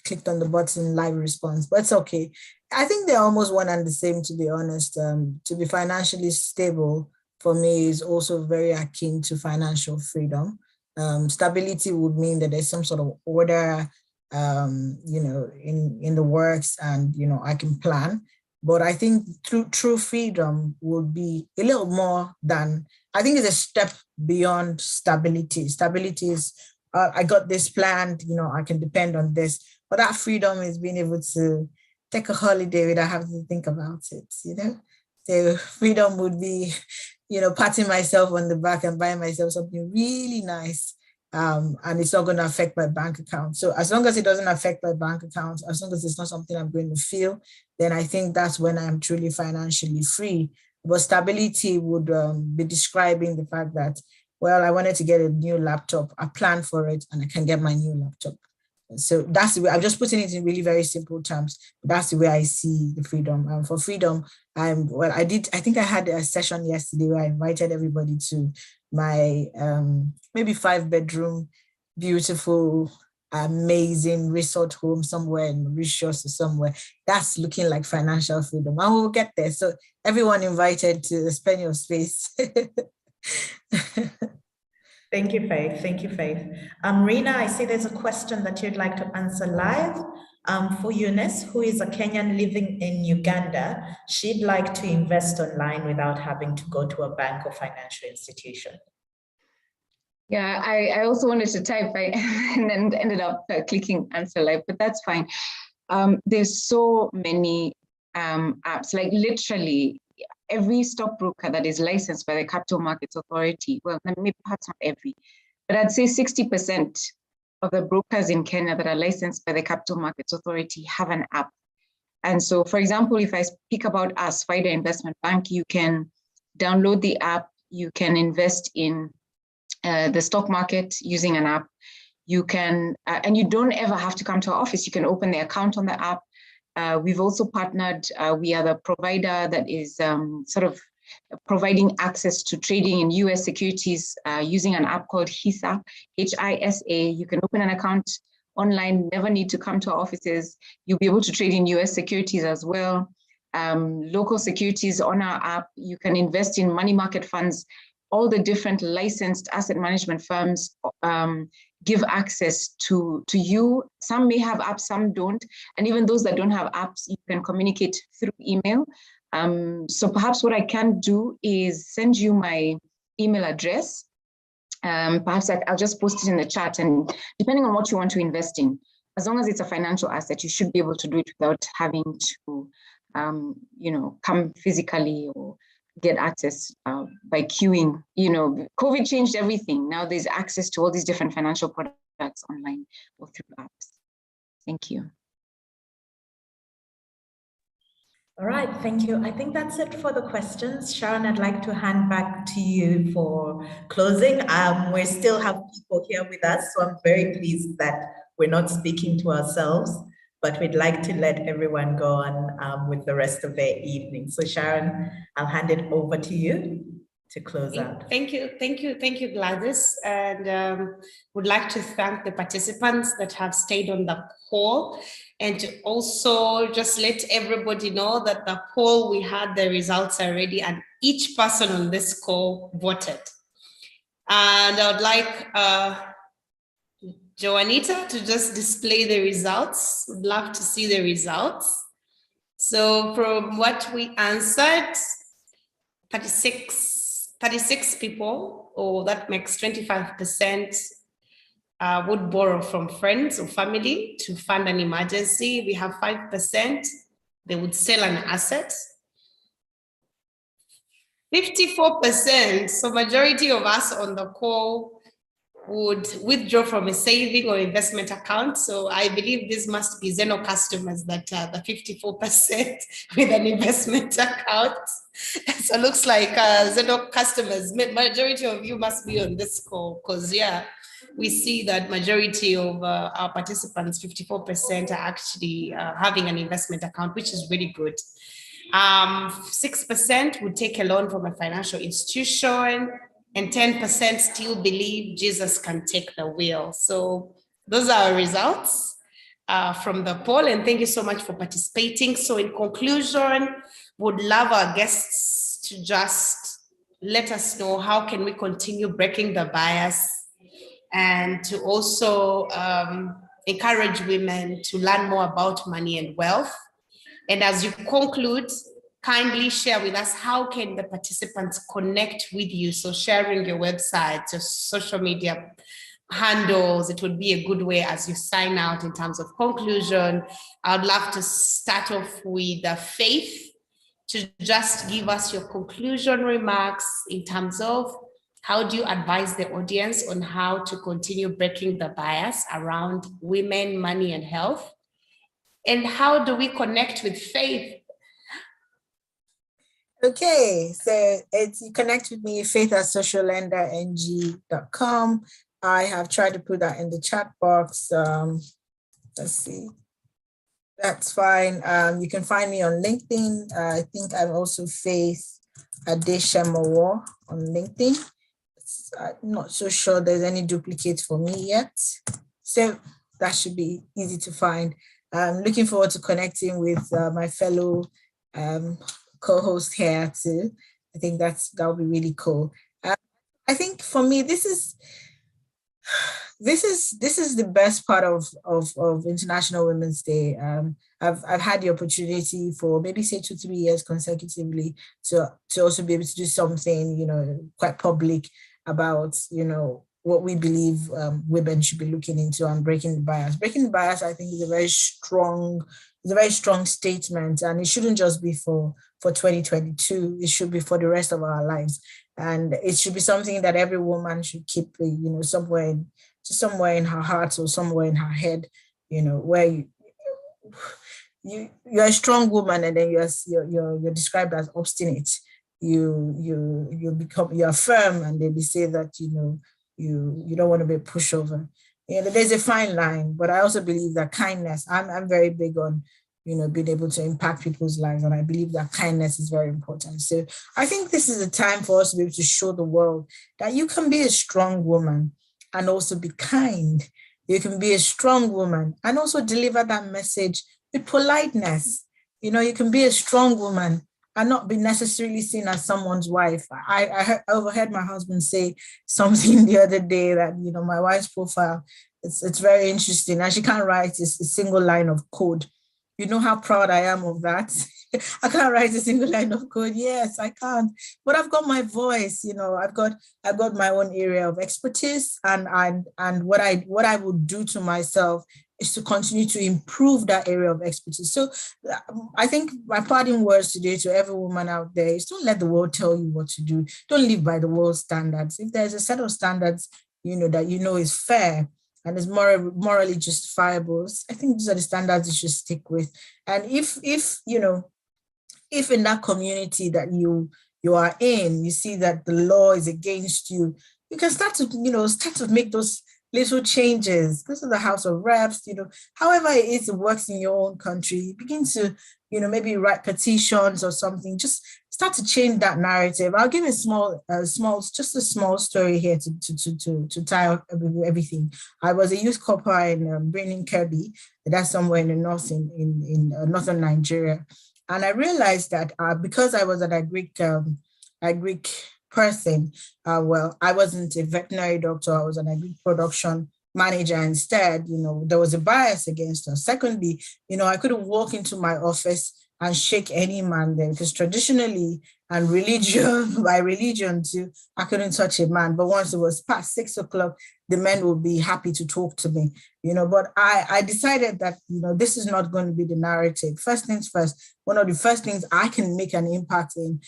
D: clicked on the button live response, but it's okay. I think they're almost one and the same, to be honest. To be financially stable for me is also very akin to financial freedom. Stability would mean that there's some sort of order, in the works, and I can plan. But I think true freedom would be a little more than, I think it's a step beyond stability. Stability is, I got this planned, I can depend on this. But that freedom is being able to take a holiday without having to think about it, So freedom would be, patting myself on the back and buying myself something really nice. And it's not going to affect my bank account. So as long as it doesn't affect my bank account, as long as it's not something I'm going to feel, then I think that's when I'm truly financially free. But stability would be describing the fact that, well, I wanted to get a new laptop, I planned for it, and I can get my new laptop. So that's the way, I'm just putting it in really very simple terms. That's the way I see the freedom. For freedom, I think I had a session yesterday where I invited everybody to my maybe 5-bedroom, beautiful, amazing resort home somewhere in Mauritius or somewhere. That's looking like financial freedom. And we'll get there. So everyone invited to spend your space.
F: Thank you, Faith. Thank you, Faith. Rena, I see there's a question that you'd like to answer live. For Eunice, who is a Kenyan living in Uganda, she'd like to invest online without having to go to a bank or financial institution.
C: Yeah, I also wanted to type and then ended up clicking answer live, but that's fine. There's so many apps, like literally every stockbroker that is licensed by the Capital Markets Authority, well, maybe perhaps not every, but I'd say 60% of the brokers in Kenya that are licensed by the Capital Markets Authority have an app. And so, for example, if I speak about us, FIDA Investment Bank, you can download the app, you can invest in the stock market using an app. You can, and you don't ever have to come to our office. You can open the account on the app. We've also partnered, we are the provider that is sort of providing access to trading in US securities using an app called HISA, H-I-S-A. You can open an account online, never need to come to our offices. You'll be able to trade in US securities as well. Local securities on our app. You can invest in money market funds. All the different licensed asset management firms give access to you. Some may have apps, some don't. And even those that don't have apps, you can communicate through email. So perhaps what I can do is send you my email address. Perhaps I'll just post it in the chat, and depending on what you want to invest in, as long as it's a financial asset, you should be able to do it without having to come physically or get access by queuing. COVID changed everything. Now there's access to all these different financial products online or through apps. Thank you.
F: All right, thank you. I think that's it for the questions. Sharon, I'd like to hand back to you for closing. We still have people here with us, so I'm very pleased that we're not speaking to ourselves, but we'd like to let everyone go on with the rest of their evening. So Sharon, I'll hand it over to you to close out.
A: Thank you, Gladys. And would like to thank the participants that have stayed on the call, and to also just let everybody know that the poll, we had the results already, and each person on this call voted. And I would like Joanita to just display the results. Would love to see the results. So from what we answered, 36 people, or that makes 25%, would borrow from friends or family to fund an emergency. We have 5%, they would sell an asset. 54%, so majority of us on the call would withdraw from a saving or investment account. So I believe this must be Zeno customers that are the 54% with an investment account. So it looks like Zeno customers, majority of you must be on this call, because we see that majority of our participants, 54%, are actually having an investment account, which is really good. 6% would take a loan from a financial institution, and 10% still believe Jesus can take the wheel. So those are our results from the poll, and thank you so much for participating. So in conclusion, would love our guests to just let us know how can we continue breaking the bias, and to also encourage women to learn more about money and wealth. And as you conclude, kindly share with us how can the participants connect with you. So sharing your website, your social media handles, it would be a good way as you sign out. In terms of conclusion, I would love to start off with Faith to just give us your conclusion remarks in terms of how do you advise the audience on how to continue breaking the bias around women, money, and health? And how do we connect with Faith?
D: Okay, so you connect with me, faith@sociallenderng.com. I have tried to put that in the chat box. Let's see. That's fine. You can find me on LinkedIn. I think I'm also Faith Adeshamawo on LinkedIn. I'm not so sure there's any duplicate for me yet. So that should be easy to find. I'm looking forward to connecting with my fellow co-host here too. I think that'll be really cool. I think for me, this is the best part of International Women's Day. I've had the opportunity for maybe say 2-3 years consecutively to also be able to do something, quite public about, what we believe women should be looking into and breaking the bias. Breaking the bias, I think, is a very strong statement, and it shouldn't just be for 2022. It should be for the rest of our lives, and it should be something that every woman should keep, somewhere in her heart or somewhere in her head, where you're a strong woman, and then you're described as obstinate. You're firm, and they say that you don't want to be a pushover. There's a fine line, but I also believe that kindness. I'm very big on being able to impact people's lives, and I believe that kindness is very important. So I think this is a time for us to be able to show the world that you can be a strong woman and also be kind. You can be a strong woman and also deliver that message with politeness. You can be a strong woman and not be necessarily seen as someone's wife. I overheard my husband say something the other day that, my wife's profile, it's very interesting. And she can't write a single line of code. You know how proud I am of that. I can't write a single line of code. Yes, I can't. But I've got my voice, I've got my own area of expertise, and what I would do to myself is to continue to improve that area of expertise. So I think my parting words today to every woman out there is don't let the world tell you what to do. Don't live by the world's standards. If there's a set of standards, that is fair and is morally justifiable, I think these are the standards you should stick with. And if in that community that you are in, you see that the law is against you, you can start to make those little changes. Go to the House of Reps, however it is it works in your own country, begin to, maybe write petitions or something, just start to change that narrative. I'll give a small story here to tie up everything. I was a youth corps in Birnin Kebbi, that's somewhere in the north, in northern Nigeria. And I realized that because I was an agric person, I wasn't a veterinary doctor, I was an agri production manager instead. There was a bias against us. Secondly, I couldn't walk into my office and shake any man there, because traditionally and by religion too, I couldn't touch a man. But once it was past 6 o'clock, the men would be happy to talk to me, but I decided that, this is not going to be the narrative. First things first, one of the first things I can make an impact in,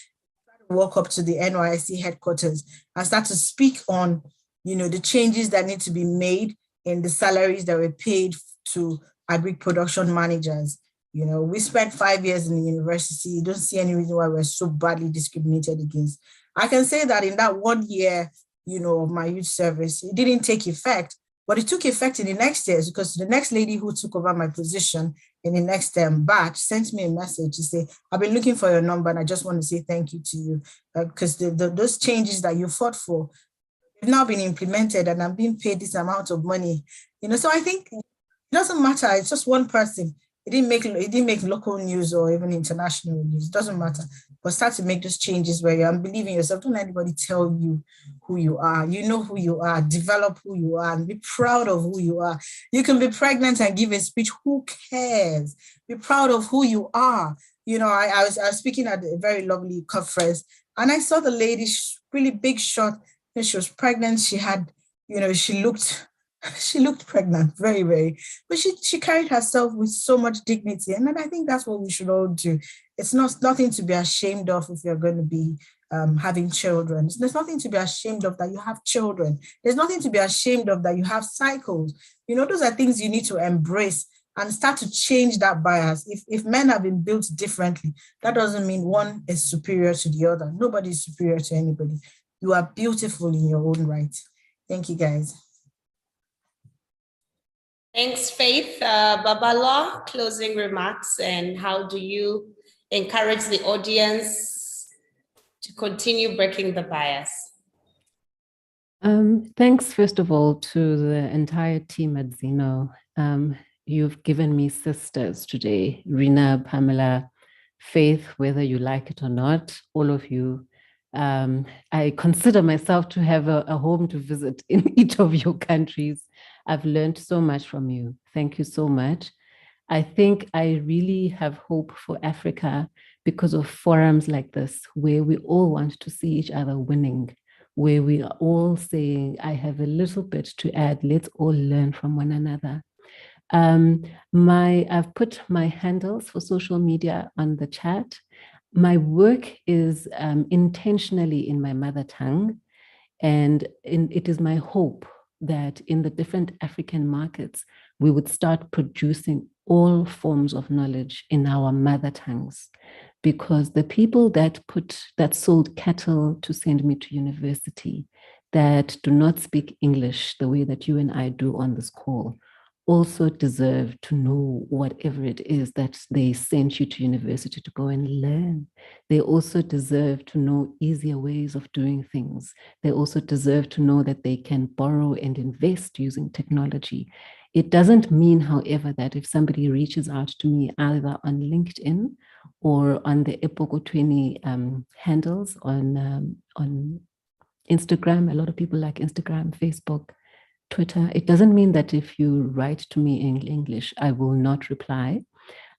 D: walk up to the NYSC headquarters and start to speak on, the changes that need to be made in the salaries that were paid to agri production managers. We spent 5 years in the university. You don't see any reason why we're so badly discriminated against. I can say that in that 1 year, of my youth service, it didn't take effect, but it took effect in the next years, because the next lady who took over my position in the next batch sent me a message to say, I've been looking for your number and I just want to say thank you to you, because those changes that you fought for have now been implemented and I'm being paid this amount of money. So I think it doesn't matter. It's just one person. It didn't make local news or even international news. It doesn't matter. But start to make those changes where you believe in yourself. Don't let anybody tell you who you are. You know who you are. Develop who you are and be proud of who you are. You can be pregnant and give a speech. Who cares? Be proud of who you are. I was speaking at a very lovely conference, and I saw the lady, really big shot. She was pregnant. She had, she looked pregnant, very, very, but she carried herself with so much dignity. And I think that's what we should all do. It's nothing to be ashamed of if you're going to be having children. There's nothing to be ashamed of that you have children. There's nothing to be ashamed of that you have cycles. You know, those are things you need to embrace and start to change that bias. If men have been built differently, that doesn't mean one is superior to the other. Nobody is superior to anybody. You are beautiful in your own right. Thank you, guys.
A: Thanks, Faith. Babalola, closing remarks, and how do you encourage the audience to continue breaking the bias?
B: Thanks, first of all, to the entire team at Zeno. You've given me sisters today, Rina, Pamela, Faith, whether you like it or not, all of you. I consider myself to have a home to visit in each of your countries. I've learned so much from you. Thank you so much. I think I really have hope for Africa because of forums like this, where we all want to see each other winning, where we are all saying, I have a little bit to add, let's all learn from one another. I've put my handles for social media on the chat. My work is intentionally in my mother tongue, and it is my hope that in the different African markets, we would start producing all forms of knowledge in our mother tongues, because the people that sold cattle to send me to university, that do not speak English the way that you and I do on this call, also deserve to know whatever it is that they sent you to university to go and learn. They also deserve to know easier ways of doing things. They also deserve to know that they can borrow and invest using technology. It doesn't mean, however, that if somebody reaches out to me either on LinkedIn or on the Epoko 20 handles on Instagram, a lot of people like Instagram, Facebook, Twitter, it doesn't mean that if you write to me in English, I will not reply.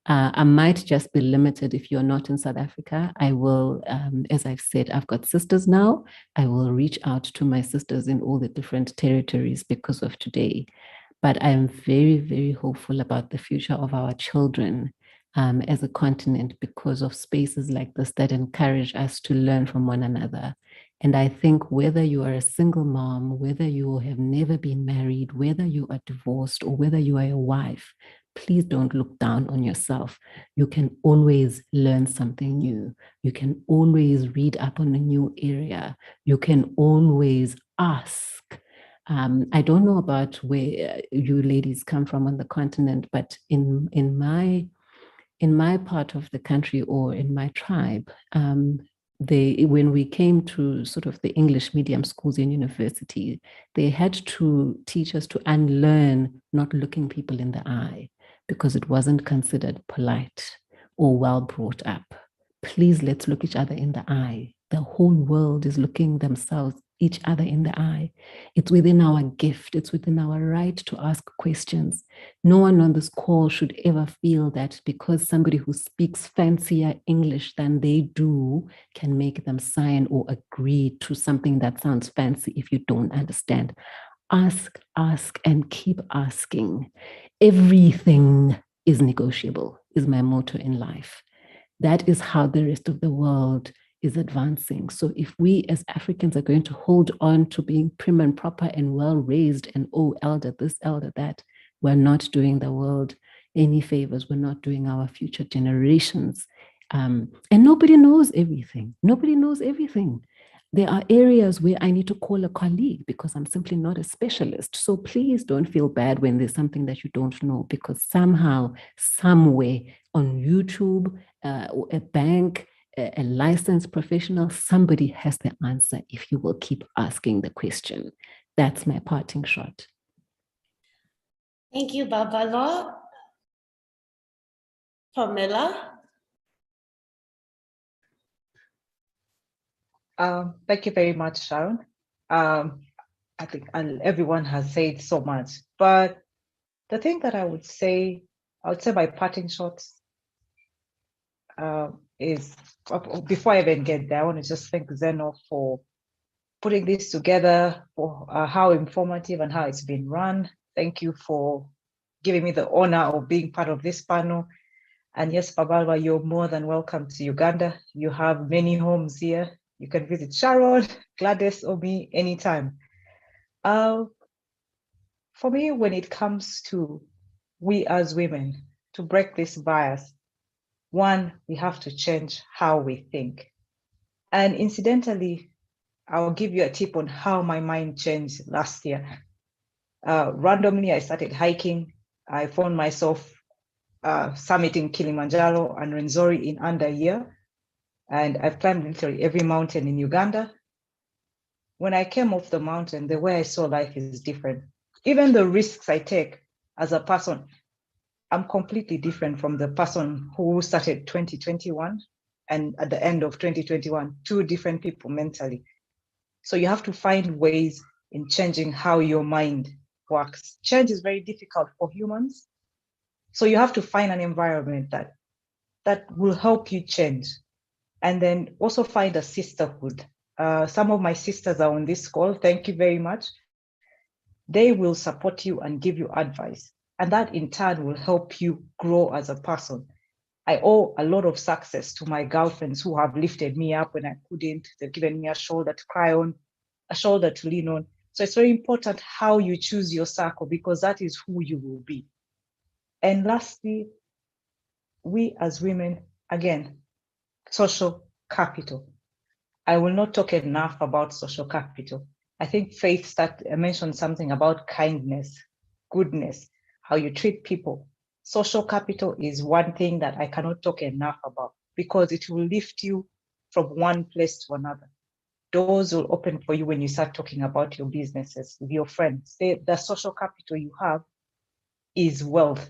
B: I might just be limited if you're not in South Africa. I will, as I've said, I've got sisters now. I will reach out to my sisters in all the different territories because of today. But I'm very, very hopeful about the future of our children as a continent because of spaces like this that encourage us to learn from one another. And I think whether you are a single mom, whether you have never been married, whether you are divorced, or whether you are a wife, please don't look down on yourself. You can always learn something new. You can always read up on a new area. You can always ask. I don't know about where you ladies come from on the continent, but in my part of the country or in my tribe, when we came to sort of the English medium schools and university, they had to teach us to unlearn not looking people in the eye because it wasn't considered polite or well brought up. Please, let's look each other in the eye. The whole world is looking themselves, each other in the eye. It's within our gift. It's within our right to ask questions. No one on this call should ever feel that because somebody who speaks fancier English than they do can make them sign or agree to something that sounds fancy if you don't understand. Ask, and keep asking. Everything is negotiable, is my motto in life. That is how the rest of the world is advancing. So if we as Africans are going to hold on to being prim and proper and well raised and elder this, elder that, we're not doing the world any favors. We're not doing our future generations. And nobody knows everything. Nobody knows everything. There are areas where I need to call a colleague because I'm simply not a specialist. So please don't feel bad when there's something that you don't know, because somehow, somewhere on YouTube, a bank, a licensed professional, somebody has the answer if you will keep asking the question. That's my parting shot.
A: Thank you, Babalola. Pamela?
E: Thank you very much, Sharon. I think everyone has said so much, but the thing that I would say my parting shots is, before I even get there, I want to just thank Zeno for putting this together, for how informative and how it's been run. Thank you for giving me the honor of being part of this panel. And yes, Babalwa, you're more than welcome to Uganda. You have many homes here. You can visit Sharon, Gladys, or me anytime. For me, when it comes to we as women, to break this bias, one, we have to change how we think. And incidentally, I'll give you a tip on how my mind changed last year. Randomly, I started hiking. I found myself summiting Kilimanjaro and Rwenzori in under a year. And I've climbed literally every mountain in Uganda. When I came off the mountain, the way I saw life is different. Even the risks I take as a person, I'm completely different from the person who started 2021 and at the end of 2021, two different people mentally. So you have to find ways in changing how your mind works. Change is very difficult for humans. So you have to find an environment that will help you change. And then also find a sisterhood. Some of my sisters are on this call. Thank you very much. They will support you and give you advice. And that in turn will help you grow as a person. I owe a lot of success to my girlfriends who have lifted me up when I couldn't. They've given me a shoulder to cry on, a shoulder to lean on. So it's very important how you choose your circle, because that is who you will be. And lastly, we as women, again, social capital. I will not talk enough about social capital. I think Faith mentioned something about kindness, goodness, how you treat people. Social capital is one thing that I cannot talk enough about, because it will lift you from one place to another. Doors will open for you when you start talking about your businesses with your friends. The social capital you have is wealth.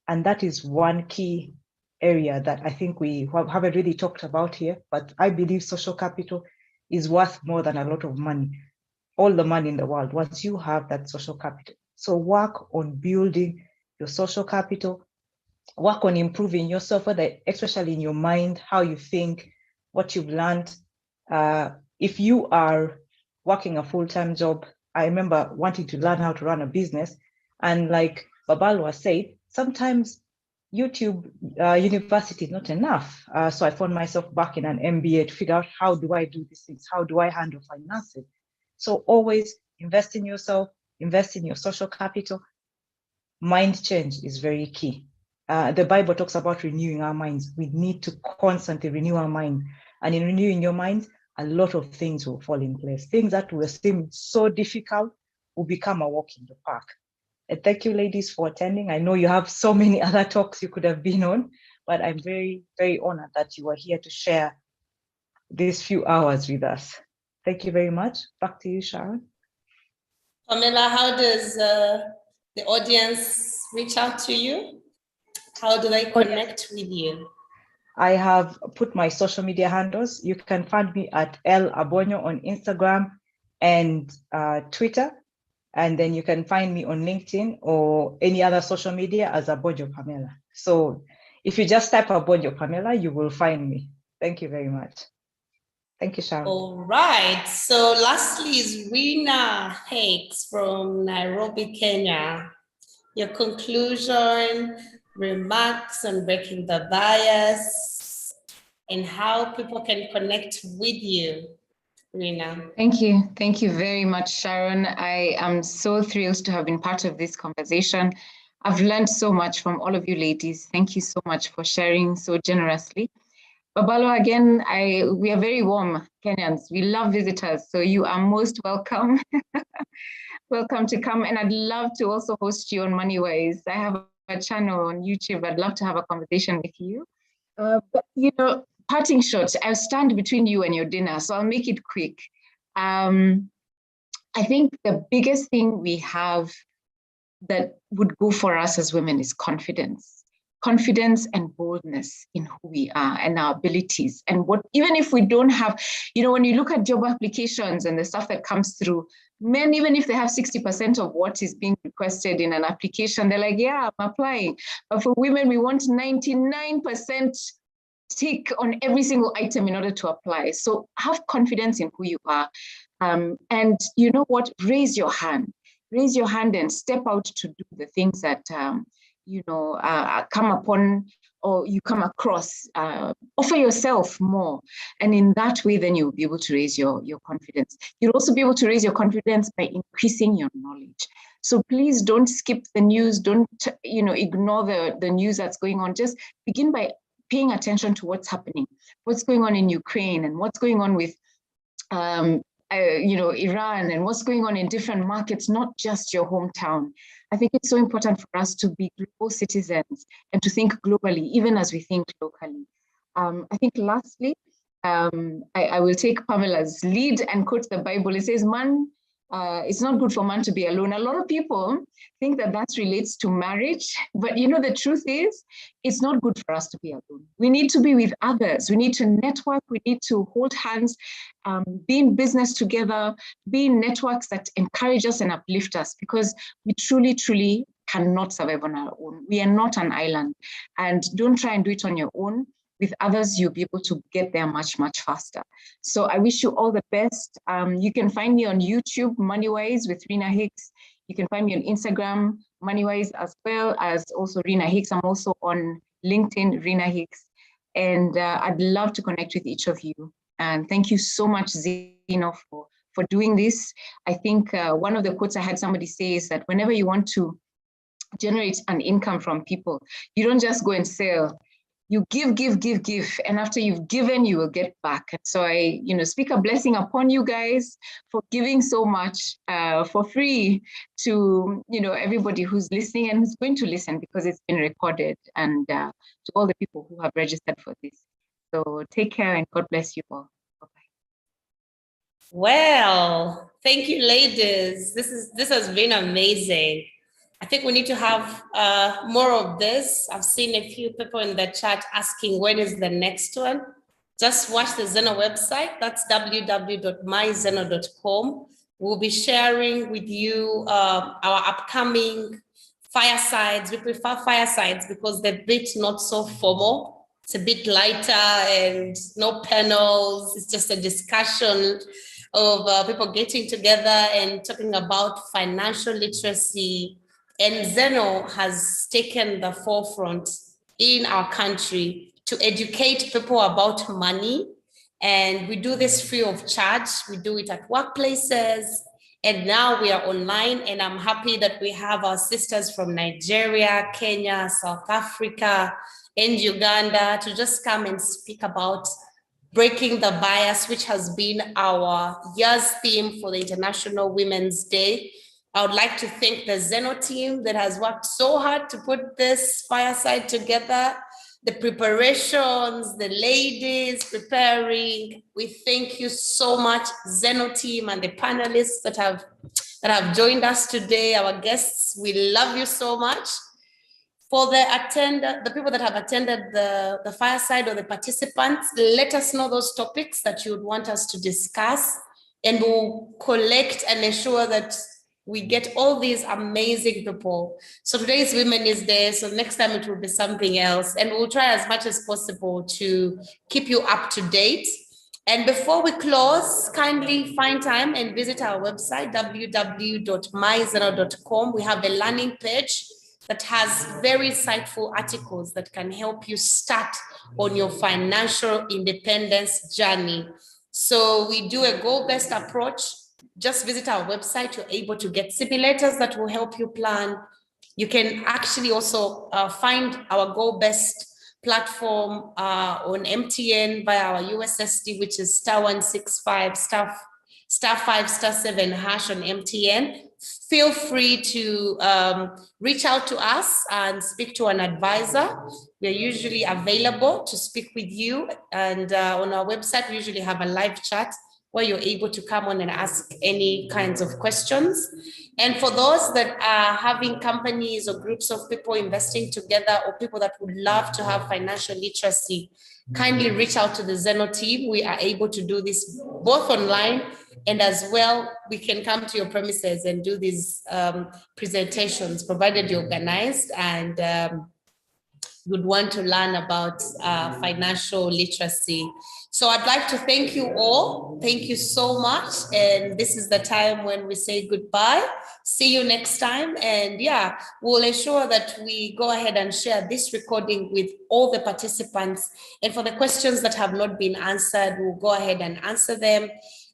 E: And that is one key area that I think we haven't really talked about here, but I believe social capital is worth more than a lot of money, all the money in the world, once you have that social capital. So work on building your social capital, work on improving yourself, especially in your mind, how you think, what you've learned. If you are working a full-time job, I remember wanting to learn how to run a business. And like Babalwa said, sometimes YouTube university is not enough. So I found myself back in an MBA to figure out, how do I do these things? How do I handle finances? So always invest in yourself, invest in your social capital. Mind change is very key. The Bible talks about renewing our minds. We need to constantly renew our mind. And in renewing your mind, a lot of things will fall in place. Things that will seem so difficult will become a walk in the park. And thank you, ladies, for attending. I know you have so many other talks you could have been on, but I'm very, very honored that you are here to share these few hours with us. Thank you very much. Back to you, Sharon.
A: Pamela, how does the audience reach out to you? How do they connect with you?
E: I have put my social media handles. You can find me at L Abonyo on Instagram and Twitter. And then you can find me on LinkedIn or any other social media as Abonyo Pamela. So if you just type Abonyo Pamela, you will find me. Thank you very much. Thank you, Sharon.
A: All right. So lastly is Rina Hakes from Nairobi, Kenya. Your conclusion, remarks on breaking the bias, and how people can connect with you, Rina.
C: Thank you. Thank you very much, Sharon. I am so thrilled to have been part of this conversation. I've learned so much from all of you ladies. Thank you so much for sharing so generously. Babalwa, again, we are very warm Kenyans. We love visitors, so you are most welcome. Welcome to come, and I'd love to also host you on MoneyWise. I have a channel on YouTube. I'd love to have a conversation with you. But you know, parting shots, I'll stand between you and your dinner, so I'll make it quick. I think the biggest thing we have that would go for us as women is confidence. Confidence and boldness in who we are and our abilities. And what, even if we don't have, you know, when you look at job applications and the stuff that comes through, men, even if they have 60% of what is being requested in an application, they're like, yeah, I'm applying. But for women, we want 99% tick on every single item in order to apply. So have confidence in who you are. And you know what, raise your hand and step out to do the things that, you know, come upon or you come across, offer yourself more. And in that way, then you'll be able to raise your confidence. You'll also be able to raise your confidence by increasing your knowledge. So please don't skip the news. Don't, ignore the news that's going on. Just begin by paying attention to what's happening, what's going on in Ukraine, and what's going on with, Iran, and what's going on in different markets, not just your hometown. I think it's so important for us to be global citizens and to think globally, even as we think locally. I think lastly, I will take Pamela's lead and quote the Bible. It says, it's not good for man to be alone. A lot of people think that relates to marriage, but the truth is, it's not good for us to be alone. We need to be with others. We need to network. We need to hold hands, be in business together, be in networks that encourage us and uplift us, because we truly, truly cannot survive on our own. We are not an island, and don't try and do it on your own. With others, you'll be able to get there much, much faster. So I wish you all the best. You can find me on YouTube, MoneyWise with Rena Hicks. You can find me on Instagram, MoneyWise, as well as also Rena Hicks. I'm also on LinkedIn, Rena Hicks. And I'd love to connect with each of you. And thank you so much, Zeno, for doing this. I think one of the quotes I had somebody say is that whenever you want to generate an income from people, you don't just go and sell. You give, and after you've given, you will get back. And so I, speak a blessing upon you guys for giving so much for free to, everybody who's listening and who's going to listen, because it's been recorded, and to all the people who have registered for this. So take care and God bless you all. Bye-bye.
A: Well, thank you, ladies. This has been amazing. I think we need to have more of this. I've seen a few people in the chat asking when is the next one. Just watch the Zeno website. That's www.myzeno.com. We'll be sharing with you our upcoming firesides. We prefer firesides because they're a bit not so formal. It's a bit lighter and no panels. It's just a discussion of people getting together and talking about financial literacy. And Zeno has taken the forefront in our country to educate people about money. And we do this free of charge. We do it at workplaces. And now we are online. And I'm happy that we have our sisters from Nigeria, Kenya, South Africa, and Uganda to just come and speak about breaking the bias, which has been our year's theme for the International Women's Day. I would like to thank the Zeno team that has worked so hard to put this fireside together, the preparations, the ladies preparing. We thank you so much, Zeno team, and the panelists that have joined us today, our guests. We love you so much. For the people that have attended the fireside or the participants, let us know those topics that you would want us to discuss, and we'll collect and ensure that we get all these amazing people. So today is Women's Day, so next time it will be something else. And we'll try as much as possible to keep you up to date. And before we close, kindly find time and visit our website, www.myzeno.com. We have a landing page that has very insightful articles that can help you start on your financial independence journey. So we do a goal-based approach. Just visit our website. You're able to get simulators that will help you plan. You can actually also find our goal-based platform on MTN via our USSD, which is *165 *5*7# on MTN. Feel free to reach out to us and speak to an advisor. We're usually available to speak with you. And on our website, we usually have a live chat where you're able to come on and ask any kinds of questions. And for those that are having companies or groups of people investing together, or people that would love to have financial literacy, kindly reach out to the Zeno team. We are able to do this both online, and as well, we can come to your premises and do these presentations, provided you're organized and would want to learn about financial literacy. So I'd like to thank you all. Thank you so much. And this is the time when we say goodbye. See you next time. And yeah, we'll ensure that we go ahead and share this recording with all the participants. And for the questions that have not been answered, we'll go ahead and answer them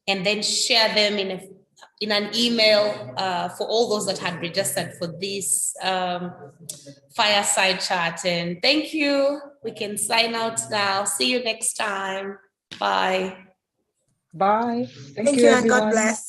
A: and then share them in an email for all those that had registered for this fireside chat. And thank you. We can sign out now. See you next time. Bye.
E: Bye.
D: Thank you and God
E: everyone.
D: bless.